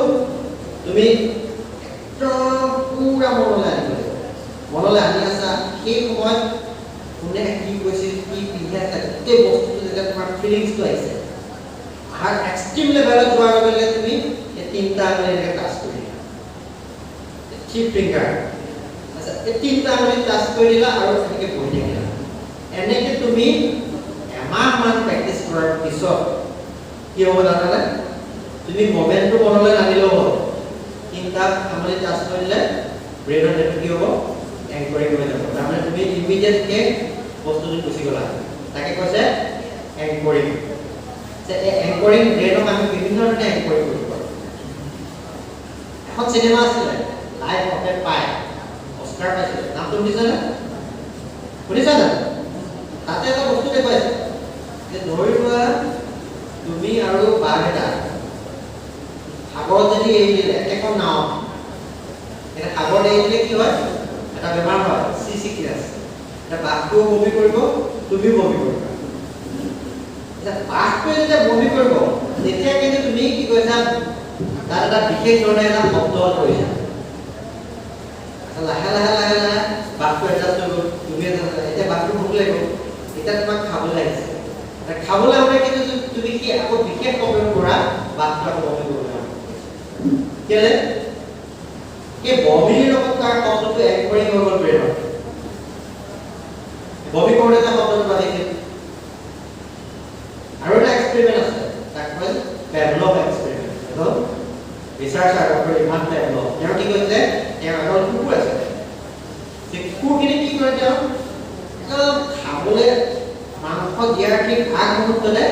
তুমি পুৰা মনলৈ আনি আছা সেই সময়ত কোনে কি কৈছিল কি পিন্ধি আছে গোটেই বস্তুটো যেতিয়া তোমাৰ ফিলিংছটো আহিছে আৰ এক্সট্ৰিম লেভেলত যোৱাৰ লগে তুমি এই তিনটা আঙুলিৰে টাচ কৰি থ্ৰি ফিংগাৰ আচ্ছা এই তিনটা আঙুলি টাচ কৰি দিলা আৰু এনেকৈ বহি থাকিলা এনেকৈ তুমি এমাহমান প্ৰেক্টিছ কৰাৰ পিছত কি হ'ব জানানে তুমি মোমেন্টটো মনলৈ নানিলেও হ'ব তিনটা আঙুলি টাচ কৰি দিলে ব্ৰেইনত এইটো কি হ'ব এংকৰিং হৈ যাব তাৰমানে তুমি ইমিডিয়েটলি বস্তুটো গুচি গ'লা তাকে কৈছে এংকৰিং এংকৰিং ব্ৰেইনক আমি বিভিন্ন ধৰণে এংকৰিং কৰিব পাৰোঁ এখন চিনেমা আছিলে লাইফ অফ এ পাই অস্কাৰ পাইছিলে নামটো শুনিছা না তাতে এটা বস্তু দেখুৱাইছে যে ধৰি লোৱা তুমি আৰু বাঘ এটা সাগৰত যদি এৰি দিলে এখন নাও এটা সাগৰত এৰি দিলে কি হয় এটা বেমাৰ হয় চি চিকনেছ এটা বাঘটোও বমি কৰিব তুমিও বমি কৰিবা বাঘটোৱে যেতিয়া বমি কৰিব তেতিয়া কিন্তু তুমি কি কৈছা তাৰ এটা বিশেষ ধৰণে এটা শব্দ কৰিছা লাহে বাঘটো এডজাষ্ট হৈ গ'ল তুমি এতিয়া বাঘটো ভোক লাগিব এতিয়া তোমাক খাবলৈ লাগিছে খাবলৈ হ'লে কিন্তু তুমি কি আকৌ বিশেষ শব্দ কৰা বাঘটো আকৌ বমি কৰিব কেলে এই বমিৰ লগত তাৰ শব্দটো এংকৰিং হৈ গ'ল ব্ৰেইনত বমি কৰোঁতে যে শব্দটো বাঢ়িছিল আৰু এটা এক্সপেৰিমেন্ট আছে তাক কয় Pavlov experiment researcher doctor Ivan Pavlov তেওঁ কি কৈছে তেওঁ এজন কুকুৰ আছে সেই কুকুৰখিনি কি কৰে তেওঁ একদম খাবলৈ মাংস দিয়াৰ ঠিক আগ মুহূৰ্ততে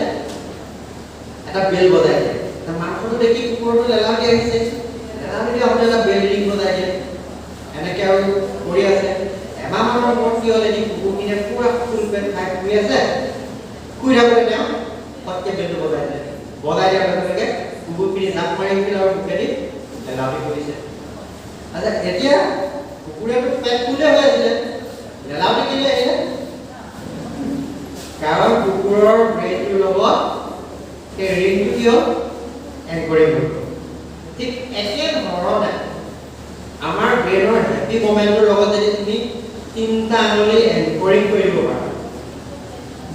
এটা বেল বজাই দিয়ে মাংসটো দেখি কুকুৰটো লেলাৱতি আহিছে লেলাৱতি আহোঁতে এটা বেল ৰিং বজাই দিয়ে এনেকৈ আৰু কৰি আছে এমাহমানৰ মূৰত কি হ'ল এদিন কুকুৰখিনিয়ে পুৰা ফুল পেট খাই শুই আছে শুই থাকোঁতে তেওঁ পটকৈ বেলটো বজাই দিলে বজাই দিয়াৰ লগে লগে কুকুৰখিনি জাপ মাৰি উঠিল আৰু মুখেদি লেলাৱতি কৰিছে আচ্ছা এতিয়া কুকুৰেতো পেট ফুলে হৈ আছিলে লেলাৱতি কেলৈ আহিলে কাৰণ কুকুৰৰ ব্ৰেইনটোৰ লগত সেই ৰিংটো কি হ'ল এংকৰিং হ'ল ঠিক একে ধৰণে আমাৰ ব্ৰেইনৰ হেপী মোমেণ্টৰ লগত যদি তুমি তিনিটা আঙুলি এংকৰিং কৰিব পাৰা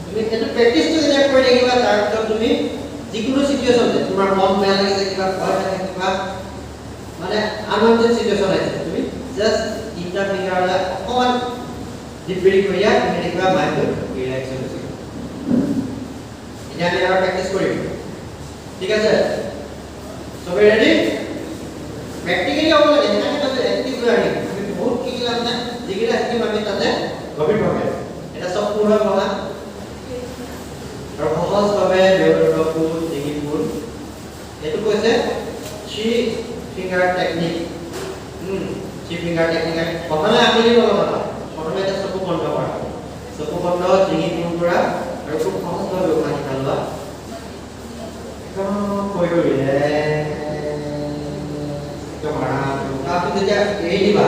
তুমি এইটো প্ৰেক্টিচটো যেতিয়া কৰি থাকিবা তাৰপিছত তুমি যিকোনো চিটুৱেশ্যনতে তোমাৰ মন বেয়া লাগিছে কিবা ভয় লাগে কিবা মানে আনৱান্টেড চিটুৱেশ্যন আহিছে তুমি জাষ্ট তিনিটা ফিংগাৰলৈ অকণমান ডিপ ব্ৰিথ কৰি দিয়া তুমি দেখিবা মাইণ্ডটো ৰিলেক্স হৈ গৈছে এতিয়া আমি আৰু প্ৰেক্টিচ কৰিম ঠিক আছে সবে ৰেডি প্ৰেক্টিকেলি হ'ব লাগে সেইকাৰণে কৈছোঁ এক্টিভ লাৰ্ণিং আমি বহুত শিকিলাম নে যিকেইটা শিকিম আমি তাতে গভীৰভাৱে এটা সম্পূৰ্ণ পঢ়া আৰু সহজভাৱে দেউৰকো ডিঙিবোৰ এইটো কৈছে three finger technique three finger technique প্ৰথমে আঙুলি নলগাবা প্ৰথমে এটা চকু বন্ধ কৰা চকু বন্ধ ডিঙিবোৰ কৰা আৰু খুব সহজভাৱে উশাহ নিশাহ লোৱা কৈ একদম আৰাম উশাহটো যেতিয়া এৰি দিবা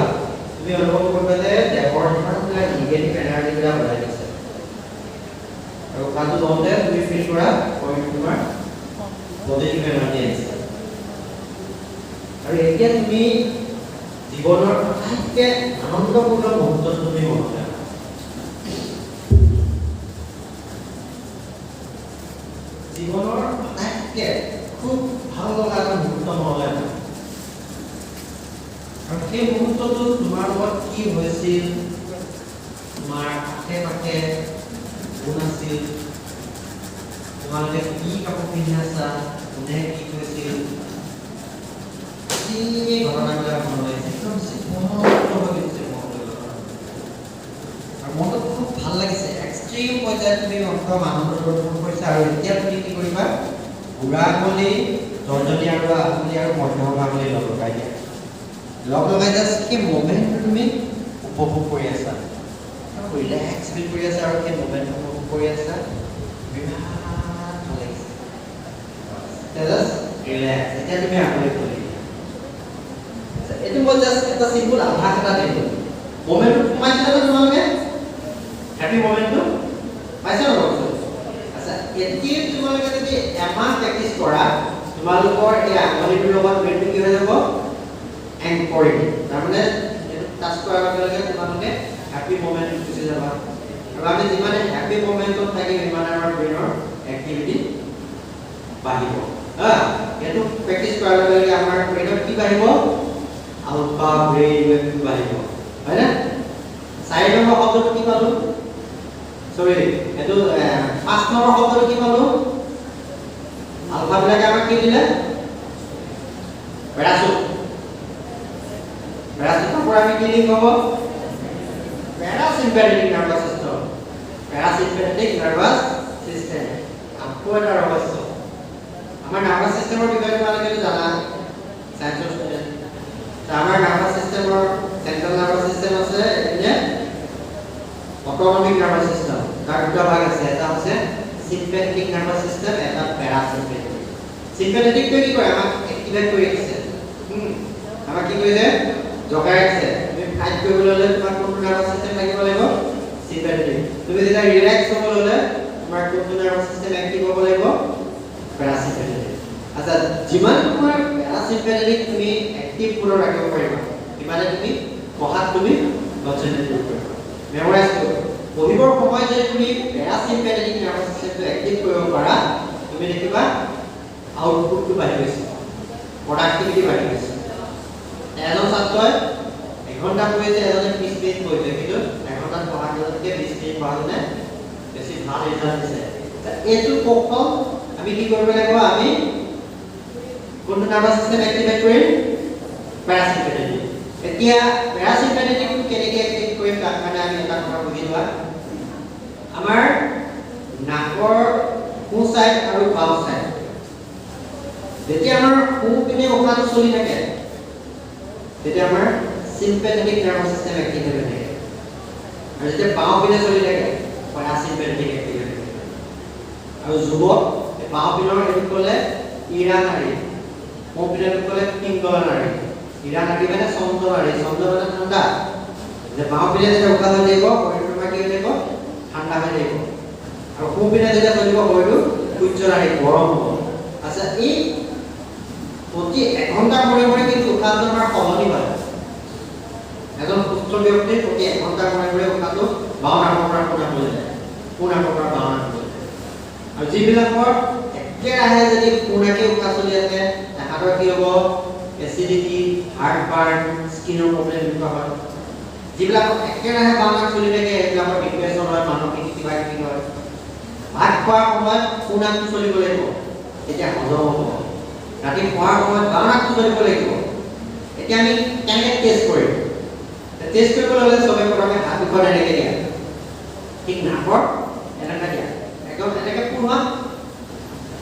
তুমি অনুভৱ কৰিবা যে দেহৰ যিমানবিলাক নিগেটিভ এনাৰ্জিবিলাক ওলাই গৈছে আৰু উশাহটো লওঁতে তুমি ফিল কৰা শৰীৰটো তোমাৰ পজিটিভ এনাৰ্জি আহিছে আৰু এতিয়া তুমি জীৱনৰ আটাইতকৈ আনন্দপূৰ্ণ মুহূৰ্তত তুমি মনত ৰাখা জীৱনৰ আটাইতকৈ খুব ভাল লগা এটা মুহূৰ্ত মনলৈ আহে আৰু সেই মুহূৰ্তটো তোমাৰ লগত কি হৈছিল তোমাৰ আশে পাশে কোন আছিল তোমালোকে কি কাপোৰ পিন্ধি আছা কোনে কি কৈছিল এই ঘটনাবিলাক মনলৈ একদম আৰু মনটো খুব ভাল লাগিছে এক্সট্ৰিম পৰ্যায়ত তুমি একদম আনন্দ অনুভৱ কৰিছা আৰু এতিয়া তুমি কি কৰিবা বুঢ়া আঙুলি তৰ্জনী আৰু আঙুলি আৰু মধ্যমা আঙুলি লগাই দিয়া লগাই জাষ্ট সেই মোমেণ্টটো তুমি উপভোগ কৰি আছা ৰিলেক্স ফিল কৰি আছা আৰু সেই মোমেণ্টটো উপভোগ কৰি আছা বিৰাট ভাল লাগিছে জাষ্ট ৰিলেক্স এতিয়া তুমি আঙুলি খুলি এইটো মই জাষ্ট এটা চিম্পল আভাস এটা দিলোঁ মোমেণ্টটো সোমাইছিলা নে তোমালোকে হেপী মোমেণ্টটো পাইছা ন আচ্ছা এতিয়া তোমালোকে যদি এমাহ প্ৰেক্টিচ কৰা তোমালোকৰ এই আঙুলিটোৰ লগত ব্ৰেইনটো কি হৈ যাব এংকৰিং তাৰমানে এইটো টাচ কৰাৰ লগে লগে তোমালোকে হেপী মোমেণ্টত গুচি যাবা আৰু আমি যিমানে হেপী মোমেণ্টত থাকিম সিমানে আমাৰ ব্ৰেইনৰ এক্টিভিটি বাঢ়িব এইটো প্ৰেক্টিচ কৰাৰ লগে লগে আমাৰ ব্ৰেইনত কি বাঢ়িব আলফা ব্ৰেইন ৱেভটো বাঢ়িব হয়নে 4 নম্বৰ শব্দটো কি পালো সৰি এইটো 5 নম্বৰ শব্দটো কি পালো আলফা বিলাকে আমাক কি দিলে প্যাৰাচুট প্যাৰাচুটৰ পৰা আমি কি লিংক হ'ব প্যাৰাচিম্পেথেটিক নাৰ্ভাছ চিষ্টেম প্যাৰাচিম্পেথেটিক নাৰ্ভাছ চিষ্টেম আকৌ এটা ৰহস্য আমাৰ নাৰ্ভাছ চিষ্টেমৰ বিষয়ে তোমালোকে জানা সায়েন্সৰ ষ্টুডেণ্ট আমাৰ নাৰ্ভাছ চিষ্টেমৰ চেন্ট্ৰেল নাৰ্ভাছ চিষ্টেম আছে এনে অটোনমিক নাৰ্ভাছ চিষ্টেম তাৰ দুটা ভাগ আছে এটা হৈছে সিম্পেথেটিক নাৰ্ভাছ চিষ্টেম এটা প্যাৰাচিম্পেথেটিক সিম্পেথেটিকটো কি কৰে আমাক এক্টিভেট কৰি ৰাখিছে আমাক কি কৰিছে জগাই ৰাখিছে তুমি ফাইট কৰিবলৈ হ'লে তোমাৰ কোনটো নাৰ্ভাছ চিষ্টেম লাগিব লাগিব সিম্পেথেটিক তুমি যেতিয়া ৰিলেক্স হ'ব হ'লে তোমাৰ কোনটো নাৰ্ভাছ চিষ্টেম এক্টিভ হ'ব লাগিব প্যাৰাচিম্পেথেটিক আচ্ছা যিমান তোমাৰ প্যাৰাচিম্পেথেটিক তুমি এক্টিভ পুনৰ ৰাখিব পাৰিবা সিমানে তুমি পঢ়াত তুমি কনচেন্ট্ৰেট কৰিব পাৰিবা মেমৰাইজ কৰিব পঢ়িবৰ সময়ত যদি তুমি প্যাৰাচিম্পেথেটিক নাৰ্ভাছ চিষ্টেমটো এক্টিভ কৰিব পাৰা তুমি দেখিবা আউটপুটটো বাঢ়ি গৈছে প্ৰডাক্টিভিটি বাঢ়ি গৈছে এজন ছাত্ৰই এঘণ্টা পঢ়িছে এজনে 20 মিনিট পঢ়িছে কিন্তু এঘণ্টাত পঢ়াটোতকৈ 20 মিনিট পঢ়াজনে বেছি ভাল ৰিজাল্ট দিছে এইটো কৌশল আমি কি কৰিব লাগিব আমি কোনটো নাৰ্ভাছ চিষ্টেম এক্টিভেট কৰিম পেৰাচিম্পেথেটিক এতিয়া পেৰাচিম্পেথেটিক কেনেকৈ এক্টিভ কৰিম তাৰ কাৰণে আমি এটা কথা বুজি লোৱা আমাৰ নাকৰ সোঁ সাইড আৰু বাওঁ সাইড যেতিয়া আমাৰ সোঁ পিনে উশাহটো চলি থাকে তেতিয়া আমাৰ সিম্পেথেটিক নাৰ্ভাছ চিষ্টেম এক্টিভ হৈ থাকে আৰু যেতিয়া বাওঁ পিনে চলি থাকে পেৰাচিম্পেথেটিক এক্টিভ হৈ থাকে আৰু যুৱক বাওঁ পিনৰ এইটো ক'লে ইৰা নাড়ী সোঁ পিনৰ ক'লে পিংগলা নাড়ী ইৰা নাড়ী মানে চন্দ্ৰ নাড়ী চন্দ্ৰ মানে ঠাণ্ডা যে বাওঁ পিনে যেতিয়া উশাহ লৈ থাকিব শৰীৰটো কি হৈ থাকিব ঠাণ্ডা হৈ থাকিব আৰু সোঁ পিনে যেতিয়া চলিব শৰীৰটো সূৰ্য নাড়ী গৰম হ'ব আচ্ছা এই প্ৰতি এঘণ্টাৰ মূৰে মূৰে কিন্তু উশাহটো আমাৰ সলনি হয় এজন সুস্থ ব্যক্তিৰ প্ৰতি এঘণ্টাৰ মূৰে মূৰে উশাহটো বাওঁ নাকৰ পৰা সোঁ নাকৰ পৰা বাওঁ নাকৰ আৰু যিবিলাকৰ একেৰাহে যদি সোঁনাকে উশাহ চলি আছে তাহাঁতৰ কি হ'ব এচিডিটি হাৰ্ট বাৰ্ণ স্কিনৰ প্ৰব্লেম এনেকুৱা হয় যিবিলাকৰ একেৰাহে বাওঁ নাক চলি থাকে সেইবিলাকৰ ডিপ্ৰেশ্যন হয় মানসিক কিবা কিবি হয় ভাত খোৱাৰ সময়ত সোঁনাকটো চলিব লাগিব তেতিয়া হজম হ'ব ৰাতি খোৱাৰ সময়ত বাওঁ নাকটো চলিব লাগিব এতিয়া আমি কেনেকৈ টেষ্ট কৰিম টেষ্ট কৰিবলৈ হ'লে চবে প্ৰথমে হাত দুখন এনেকৈ দিয়া ঠিক নাকৰ এনেকৈ দিয়া একদম এনেকৈ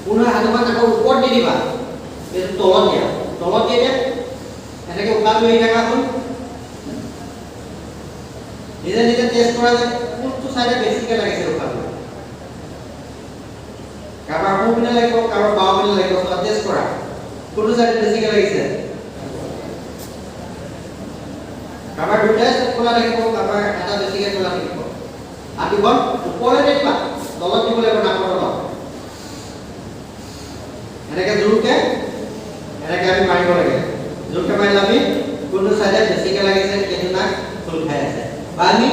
পুনৰ হাতখন নাকৰ ওপৰত দি দিবা এইটো তলত দিয়া এনেকৈ উশাহটো এৰি থাকাচোন নিজে নিজে টেষ্ট কৰা যে কোনটো চাইডে বেছিকৈ লাগিছে উশাহটো কাৰোবাৰ সোঁ পিনে লাগিব কাৰোবাৰ বাওঁ পিনে লাগিব টেষ্ট কৰা কোনটো চাইডে বেছিকৈ লাগিছে কাৰোবাৰ দুটাই খোলা থাকিব কাৰোবাৰ এটা বেছিকৈ খোলা থাকিব হাতখন ওপৰলৈ দিবা তলত দিব লাগিব নাকৰ তলত এনেকৈ জোৰকৈ এনেকৈ আমি মাৰিব লাগে জোৰকৈ মাৰিলে আমি কোনটো চাইডে বেছিকৈ লাগিছে সেইটো নাক খোল খাই আছে বা আমি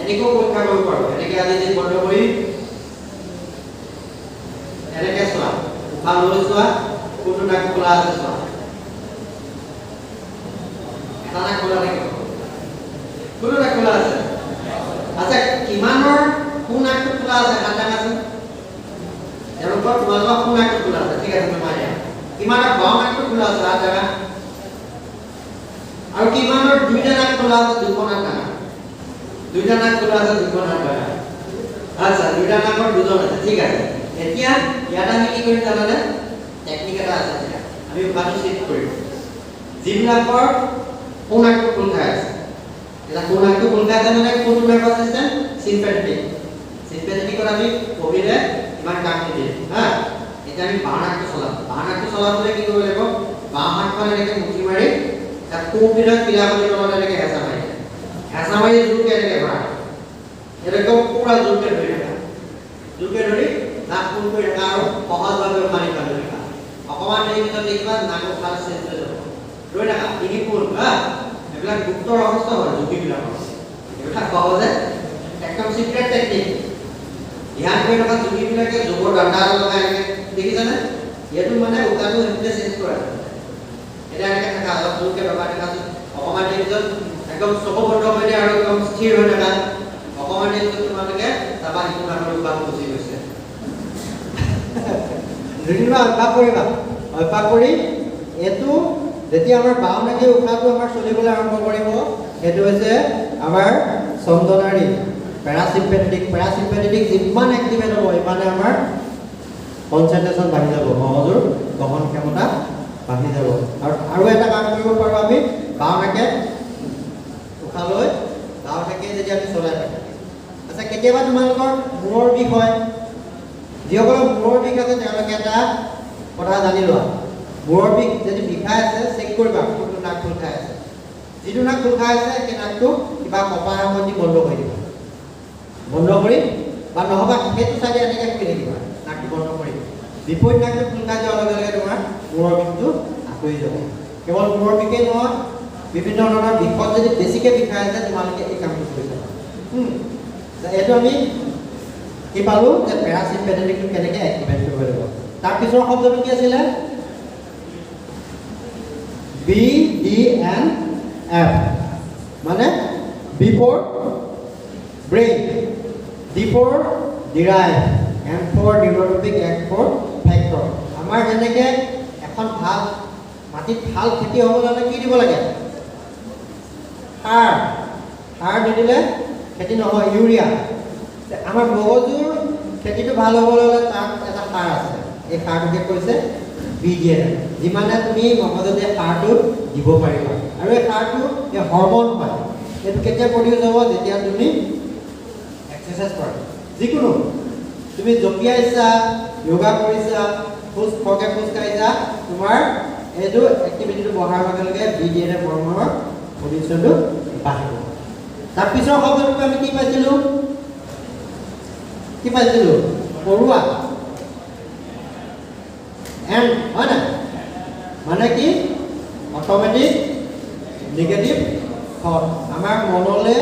এনেকৈও পৰীক্ষা কৰিব পাৰোঁ এনেকৈ আজি যি বন্ধ কৰি এনেকৈ চোৱা উশাহ লৈ চোৱা কোনটো নাক খোলা আছে চোৱা এটা নাক খোলা থাকিব কোনটো নাক খোলা আছে আচ্ছা কিমানৰ সোঁ নাকটো খোলা আছে হাত দাঙাচোন তেওঁলোকৰ তোমালোকৰ সোঁ নাকটো খোলা আছে ঠিক আছে তোমাৰ দিয়া কিমানৰ বাওঁ নাকটো খোলা আছে হাত দাঙা আৰু কিমানৰ দুইটা নাক খোলা আছে দুখন হাত দাঙা দুইটা নাক খোলা আছে দুখন হাত দাঙা আচ্ছা দুইটা নাকৰ দুজন আছে ঠিক আছে এতিয়া ইয়াত আমি কি কৰিম জানানে টেকনিক এটা আছে এতিয়া আমি উশাহটো চিফ্ট কৰিম যিবিলাকৰ সোঁ নাকটো খোল খাই আছে এটা সোঁ নাকটো খোল খাই আছে মানে কোনটো নাৰ্ভাছ চিষ্টেম সিম্পেথেটিকত আমি পঢ়িলে ইমান কাম নিদিয়ে হা এতিয়া আমি বাওঁ নাকটো চলাবলৈ কি কৰিব লাগিব বাওঁ হাতখন এনেকৈ মুঠি মাৰি তাত সোঁ পিনৰ পিলাখনিৰ তলত এনেকৈ হেঁচা মাৰি জোৰকৈ এনেকৈ ভৰা এনেকৈ পুৰা জোৰকৈ ধৰি থাকা জোৰকৈ ধৰি নাক ফুল কৰি থাকা আৰু সহজভাৱে উশাহ নিশাহ লৈ থাকা অকণমান দেৰি পিছত দেখিবা নাক উশাহ চেঞ্জ হৈ যাব ধৰি থাকা তিনি ফুল হা এইবিলাক গুপ্ত ৰহস্য হয় যোগীবিলাকৰ এইবিলাক সহজে একদম চিক্ৰেট টেকনিক ধ্যান কৰি থকা যোগীবিলাকে যোগৰ ডাণ্ডা লগাই এনেকৈ দেখিছেনে এইটো মানে উশাহটো সেইটোতে চেঞ্জ কৰে এতিয়া এনেকৈ থাকা অলপ জোৰকৈ দবাই থাকাচোন অকণমান দেৰি পিছত একদম চকু বন্ধ কৰি দিয়ে আৰু একদম স্থিৰ হৈ থাকা অকণমান দেৰি পিছত তোমালোকে চাবা সিটো নাকৰ উশাহটো গুচি গৈছে দুদিনমান অভ্যাস কৰি এইটো যেতিয়া আমাৰ বাওঁ নাকে উশাহটো আমাৰ চলিবলৈ আৰম্ভ কৰিব সেইটো হৈছে আমাৰ চন্দনাৰী পেৰাচিম্পেথেটিক যিমান এক্টিভেট হ'ব ইমানে আমাৰ কনচেন্ট্ৰেশ্যন বাঢ়ি যাব মগজুৰ গ্ৰহণ ক্ষমতা বাঢ়ি যাব আৰু এটা কাম কৰিব পাৰোঁ আমি বাওঁ নাকে উশাহ লৈ বাওঁ নাকে যদি আমি চলাই থাকোঁ আচ্ছা কেতিয়াবা তোমালোকৰ মূৰৰ বিষ হয় যিসকলৰ মূৰৰ বিষ আছে তেওঁলোকে এটা কথা জানি লোৱা মূৰৰ বিষ যদি বিষাই আছে চেক কৰিবা কোনটো নাক খোল খাই আছে যিটো নাক খোল খাই আছে সেই নাকটো কিবা কপাৰ এখন দি বন্ধ কৰি দিবা বন্ধ কৰি বা নহবা সেইটো চাইডে এনেকৈ শুই থাকিবা নাকটো বন্ধ কৰি বিপৰীত নাকটো খোল খাই যোৱাৰ লগে লগে তোমাৰ মূৰৰ বিষটো আঁতৰি যাব কেৱল মূৰৰ বিষেই নহয় বিভিন্ন ধৰণৰ বিষত যদি বেছিকৈ বিষাই আছে তোমালোকে এই কামটো কৰি যাবা এইটো আমি কি পালোঁ যে পেৰাচিম্পেথেটিকটো কেনেকৈ এক্টিভেট কৰিব লাগিব তাৰ পিছৰ শব্দটো কি আছিলে BDNF মানে B for brain D for derive N for neurotropic F for factor আমাৰ যেনেকৈ এখন ভাল মাটিত ভাল খেতি হ'বলৈ হ'লে কি দিব লাগে? সাৰ। সাৰ নিদিলে খেতি নহয়, ইউৰিয়া। আমাৰ মগজুৰ খেতিটো ভাল হ'বলৈ হ'লে তাত এটা সাৰ আছে, এই সাৰটোকে কৈছে BDNF। যিমানে তুমি মগজুত এই সাৰটো দিব পাৰিবা, আৰু এই সাৰটো এই হৰমন হয়। এইটো কেতিয়া প্ৰডিউচ হ'ব? যেতিয়া তুমি এক্সাৰচাইজ কৰা। যিকোনো তুমি জঁপিয়াইছা, য়োগা কৰিছা, খৰকৈ খোজ কাঢ়িছা, তোমাৰ এইটো এক্টিভিটিটো বঢ়াৰ লগে লগে BDNF হৰমনৰ প্ৰডিউচনটো বাঢ়িব। তাৰপিছৰ শব্দটো আমি কি পাইছিলোঁ? পৰুৱা। এণ্ড হয় নাই? মানে কি? Automatic negative thought. আমাৰ মনলৈ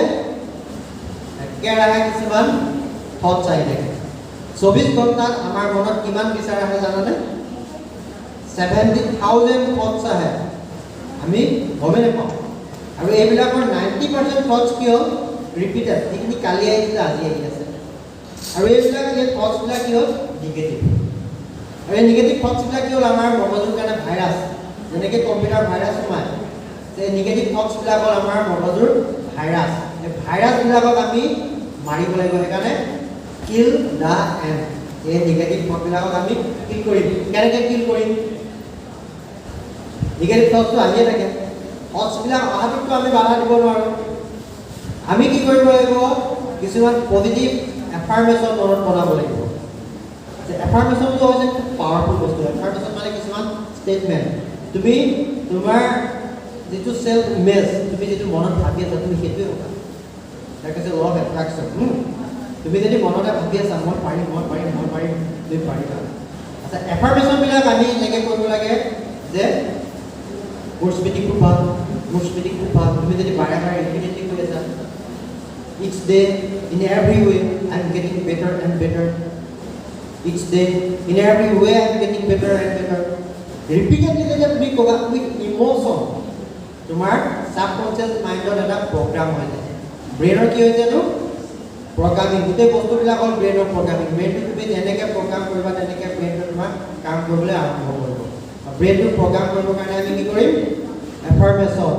একেৰাহে কিছুমান থটছ আহি থাকে। 24 ঘণ্টাত আমাৰ মনত কিমান বিচাৰ আহে জানানে? 70,000 থটছ আহে। আমি গমেই নাপাওঁ। আৰু এইবিলাকৰ 90% থটছ কি হ'ল? ৰিপিটেড। যিখিনি কালি আহিছিলে আজি আহি আছে। আৰু এইবিলাক এই থটছবিলাক কি হ'ল? নিগেটিভ। আৰু এই নিগেটিভ থটছবিলাক কি হ'ল? আমাৰ মগজুৰ কাৰণে ভাইৰাছ। যেনেকৈ কম্পিউটাৰ ভাইৰাছ সোমায়, এই নিগেটিভ থটছবিলাক হ'ল আমাৰ মগজুৰ ভাইৰাছ। এই ভাইৰাছবিলাকক আমি মাৰিব লাগিব। সেইকাৰণে কিল দ্য এণ্ড। এই নিগেটিভ থটবিলাকক আমি কিল কৰিম। কেনেকৈ কিল কৰিম? নিগেটিভ থটছটো আহিয়ে থাকে। থটছবিলাক অহাটোতো আমি বাধা দিব নোৱাৰোঁ। আমি কি কৰিব লাগিব? কিছুমান পজিটিভ এফাৰ্মেশ্যন মনত বনাব লাগিব। এফাৰ্মেশ্যনটো হৈছে খুব পাৱাৰফুল বস্তু। এফাৰ্মেশ্যন মানে কিছুমান ষ্টেটমেণ্ট। তুমি তোমাৰ যিটো চেল্ফ ইমেজ, তুমি যিটো মনত ভাবি আছা, তুমি সেইটোৱে কথা। তাক কৈছে ল অফ এট্ৰেকশ্যন। তুমি যদি মনতে ভাবি আছা মই পাৰিম, তুমি পাৰিবা। আচ্ছা, এফাৰ্মেশ্যনবিলাক আমি এনেকৈ কৰিব লাগে যে মোৰ স্মৃতি খুব ভাল, তুমি যদি বাৰে বাৰে ৰিপিটেডলি কৈ আছা, each day in every way I am getting better and better. Each day in every way I am getting better and better. Repeatedly যেতিয়া তুমি ক'বা উইথ ইমোশ্যন, তোমাৰ ছাবকনচিয়াছ মাইণ্ডত এটা প্ৰগ্ৰাম হৈ যায়। ব্ৰেইনৰ কি হৈ যায়নো? প্ৰগ্ৰামিং। গোটেই বস্তুবিলাক হ'ল ব্ৰেইনৰ প্ৰগ্ৰামিং। ব্ৰেইনটো তুমি যেনেকৈ প্ৰগ্ৰাম কৰিবা তেনেকৈ ব্ৰেইনটো তোমাৰ কাম কৰিবলৈ আৰম্ভ কৰিব। ব্ৰেইনটো প্ৰগ্ৰাম কৰিবৰ কাৰণে আমি কি কৰিম? এফাৰ্মেশ্যন।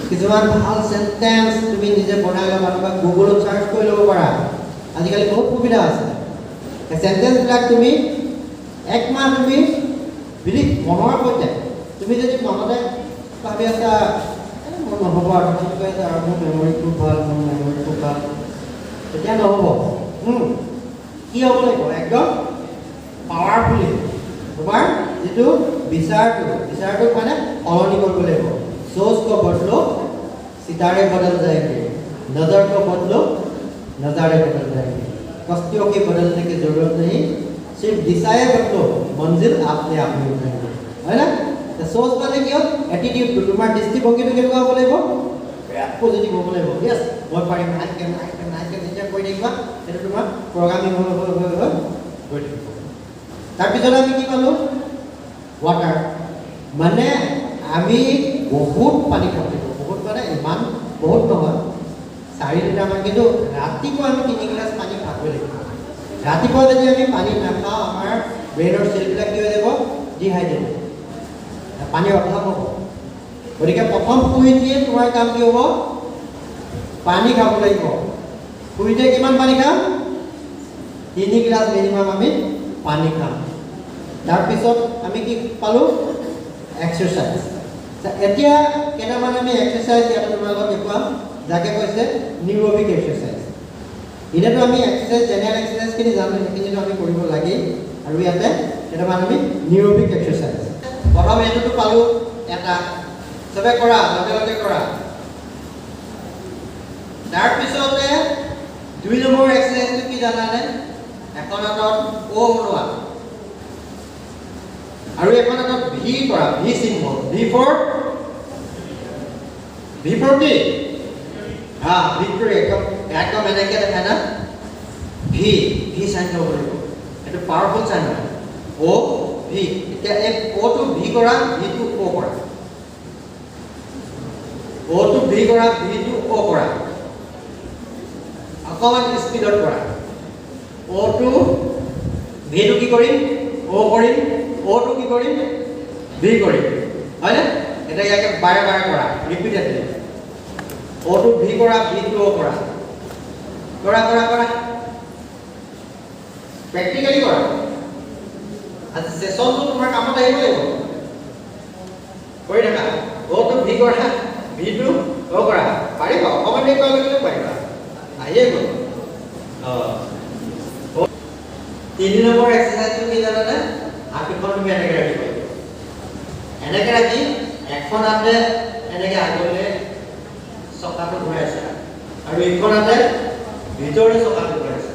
কিছুমান ভাল চেণ্টেন্স তুমি নিজে বনাই ল'বা, বা গুগলত চাৰ্চ কৰি ল'ব পাৰা। আজিকালি বহুত সুবিধা আছে। সেই চেণ্টেন্সবিলাক তুমি 1 মাহ তুমি বিলিভ মনৰ সৈতে, তুমি যদি মনতে ভাবি আছা মোৰ নহ'ব আৰু কৈ আছা আৰু মোৰ মেমৰি খুব ভাল, তেতিয়া নহ'ব। কি হ'ব লাগিব? একদম পাৱাৰফুলি তোমাৰ যিটো বিচাৰটোক মানে সলনি কৰিব লাগিব। सोच को बदलो, सितारे बदल जाएंगे। नजर को बदलो, नजारे बदल जाएंगे। कश्तियों के बदलने की जरूरत नहीं, सिर्फ दिशाएं बदलो, मंजिल आपने आप में उठाएंगे। है ना? तो सोच माने কি হ'ল? এটিটিউড। তোমাৰ দৃষ্টিভংগীটো কেনেকুৱা হ'ব লাগিব? পজিটিভ হ'ব লাগিব। ইয়েছ, মই পাৰিম, আই কেন যেতিয়া কৈ থাকিবা, সেইটো তোমাৰ প্ৰগ্ৰামিং হৈ গৈ থাকিব। তাৰপিছত আমি কি পালোঁ? ৱাটাৰ। মানে আমি বহুত পানী খাব লাগিব। বহুত মানে ইমান বহুত নহয়, 4 লিটাৰমান। কিন্তু ৰাতিপুৱা আমি 3 গিলাচ পানী খাবই লাগিব। ৰাতিপুৱা যদি আমি পানী নাখাওঁ, আমাৰ ব্ৰেইনৰ চেলবিলাক কি হৈ যাব? ডিহাইড্ৰেট, পানীৰ অভাৱ হ'ব। গতিকে প্ৰথম শুই উঠিয়ে তোমাৰ কাম কি হ'ব? পানী খাব লাগিব। শুই উঠিয়ে কিমান পানী খাম? 3 গিলাচ মিনিমাম আমি পানী খাম। তাৰপিছত আমি কি পালোঁ? এক্সাৰচাইজ। এতিয়া কেইটামান আমি এক্সাৰচাইজ ইয়াতে তোমালোকক দেখুৱাম, যাকে কৈছে নিউৰবিক এক্সাৰচাইজ। এনেতো আমি এক্সাৰচাইজ, জেনেৰেল এক্সাৰচাইজখিনি জানো, সেইখিনিতো আমি কৰিব লাগেই। আৰু ইয়াতে কেইটামান আমি নিউৰবিক এক্সাৰচাইজ। প্ৰথম এইটোতো পালোঁ এটা, চবে কৰা, লগে লগে কৰা। তাৰপিছতে 2 নম্বৰ এক্সাৰচাইজটো কি জানানে? এখন হাতত O বনোৱা আৰু এখন হাতত V কৰা, V চিম্বল। V4 কি? ভিক্টৰি। একদম এনেকৈ দেখায় না? V চাইন ল'ব লাগিব। এইটো পাৱাৰফুল চাইন হয়। O V। এতিয়া এই O টো V কৰা, V টো O কৰা। O টো V কৰা, V টো O কৰা। অকমান স্পীডত কৰা। O টো V টো কি কৰিম? O কৰিম। O টো কি কৰিম? V কৰিম। হয়নে? এতিয়া ইয়াকে বাৰে বাৰে কৰা ৰিপিটেডলি অ'টো ভি কৰা ভি2 অ' কৰা কৰা কৰা কৰা প্ৰেক্টিকেলি কৰা আজি সেশনটো তোমাৰ কামত আহিব লাগিব কৰি থাকা অ'টো ভি কৰা ভি2 অ' কৰা পাৰিবা অকণমান দেৰি কৰিলে পাৰিবা আহিয়ে গ'ল 3 নম্বৰ এক্সাৰসাইজটো কি জানানে হাতখন তুমি এনেকৈ ৰাখিব লাগিব এনেকৈ ৰাখি এখন হাতে এনেকৈ আগলৈ চকাটো ঘূৰাইছা আৰু এইখন হাতে ভিতৰলৈ চকাটো ঘূৰাইছা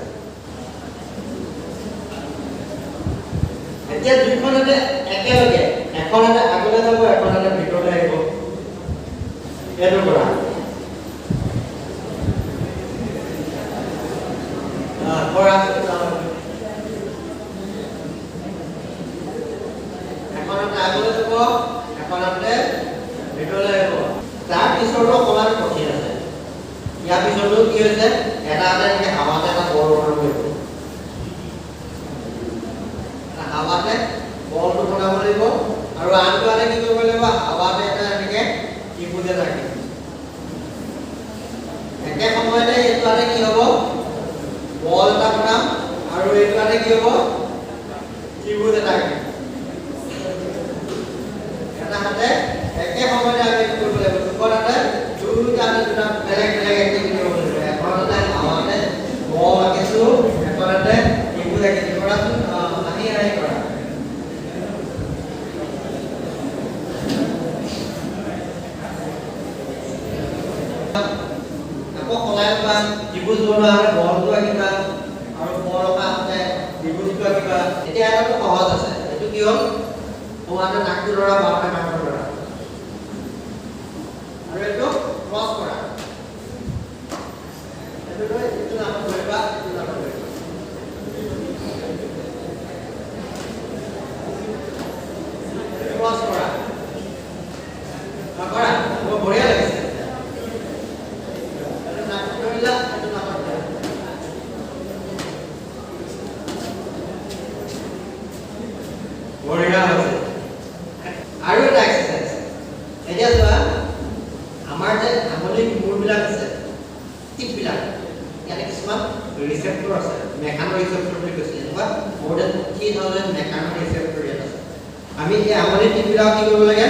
এতিয়া দুইখন হাতে একেলগে এখন হাতে আগলৈ যাব এখন হাতে ভিতৰলৈ আহিব এইটো কৰা কৰা এখন হাতে আগলৈ যাব এখন হাতে ভিতৰলৈ আহিব তাৰ পিছতো অকণমান কঠিন আছে ইয়াৰ পিছতো কি হৈছে এটা হাতে এনেকৈ হাৱাতে এটা বল বনাব লাগিব হাৱাতে বলটো বনাব লাগিব আৰু আনটো হাতে কি কৰিব লাগিব হাৱাতে এটা এনেকৈ ত্ৰিভুজে ৰাখিব একে সময়তে এইটো হাতে কি হ'ব বল এটা বনাম আৰু এইটো হাতে কি হ'ব ত্ৰিভুজ এটা ৰাখিম এটা হাতে একে সময়তে আমি কৰিব লাগিব দুখন হাতে দুটা বেলেগ বেলেগ এক্টিভিটি কৰিব লাগিব এখন হাতে হাৱাতে বল আঁকিছোঁ এখন হাতে ত্ৰিভুজ আঁকিছোঁ কৰাচোন আহি আহি কৰা আকৌ সলাই ল'বা ত্ৰিভুজ বনোৱা হ'লে বলটো আঁকিবা আৰু বল অঁকা হ'লে ত্ৰিভুজটো আঁকিবা এতিয়া এটাটো সহজ আছে এইটো কি হ'ল সোঁহাতে নাকটো ধৰা বাওঁহাতে নাকটো ধৰা আৰু এইটো ক্ৰছ কৰা এইটো লৈ এইটো নামত ধৰিবা এইটো নামত ধৰিবা ক্ৰছ কৰা কৰা বৰ বঢ়িয়া লাগিছে এইটো নাকটো ধৰিলা এইটো নামত ধৰিলা বঢ়িয়া হৈছে আৰু এটা এক্সাৰসাইজ এতিয়া চোৱা আমাৰ যে আঙুলিৰ মূৰবিলাক আছে টিপবিলাক ইয়াতে কিছুমান ৰিচেপ্টৰ আছে মেকানো ৰিচেপ্টৰ বুলি কৈছে এনেকুৱা মোৰ দেন 3000 মেকানো ৰিচেপ্টৰ ইয়াত আছে আমি এই আঙুলিৰ টিপবিলাক কি কৰিব লাগে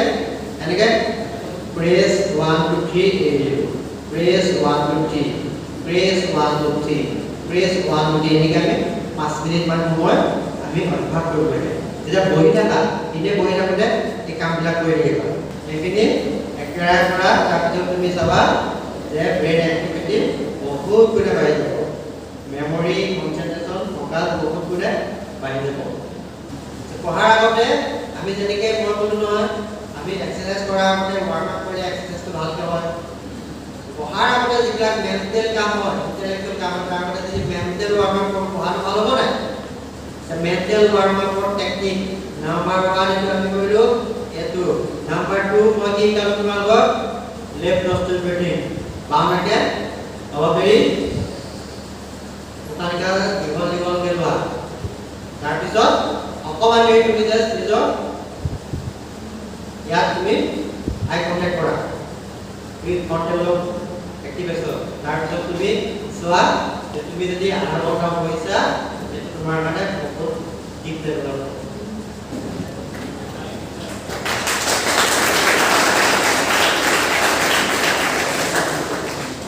এনেকৈ প্ৰেছ 1 2 3 প্ৰেছ 1 2 3 প্ৰেছ 1 2 3 প্ৰেছ 1 2 3 এনেকৈ আমি 5 মিনিট মান সময় আমি অভ্যাস কৰিব লাগে যেতিয়া বহি থাকা এতিয়া বহি থাকোঁতে এই কামবিলাক কৰি থাকিবা সেইখিনি একেৰাহে কৰা তাৰপিছত তুমি চাবা যে ব্ৰেইন এক্টিভিটি বহুত গুণে বাঢ়ি যাব মেমৰি কনচেনট্ৰেশ্যন ফ'কাছ বহুত গুণে বাঢ়ি যাব পঢ়াৰ আগতে আমি যেনেকৈ মই ক'লোঁ নহয় আমি এক্সাৰচাইজ কৰাৰ আগতে ৱাৰ্ম আপ কৰিলে এক্সাৰচাইজটো ভালকৈ হয় পঢ়াৰ আগতে যিবিলাক মেণ্টেল কাম হয় ইণ্টেলেক্টুৱেল কাম হয় তাৰ আগতে যদি মেণ্টেল ৱাৰ্ম আপ কৰোঁ পঢ়াটো ভাল হ'ব নাই মেণ্টেল ৱাৰ্ম আপৰ টেকনিক নাম্বাৰ 1 এইটো আমি কৰিলোঁ এইটো নাম্বাৰ 2 মই কি কাম তোমালোকক লেফ্ট নষ্ট্ৰিল ব্ৰিথিং বাওঁহাতে অলপ দেৰি উশাহ দীঘল দীঘলকৈ লোৱা তাৰপিছত অকণমান দেৰি তুমি জাষ্ট নিজৰ ইয়াত তুমি আই কণ্টেক্ট কৰা উইথ ফ্ৰণ্টেল এক্টিভেশ্যন তাৰপিছত তুমি চোৱা যে তুমি যদি আধা ঘণ্টা বহিছা তোমাৰ মানে বহুত ডিপ লেভেলৰ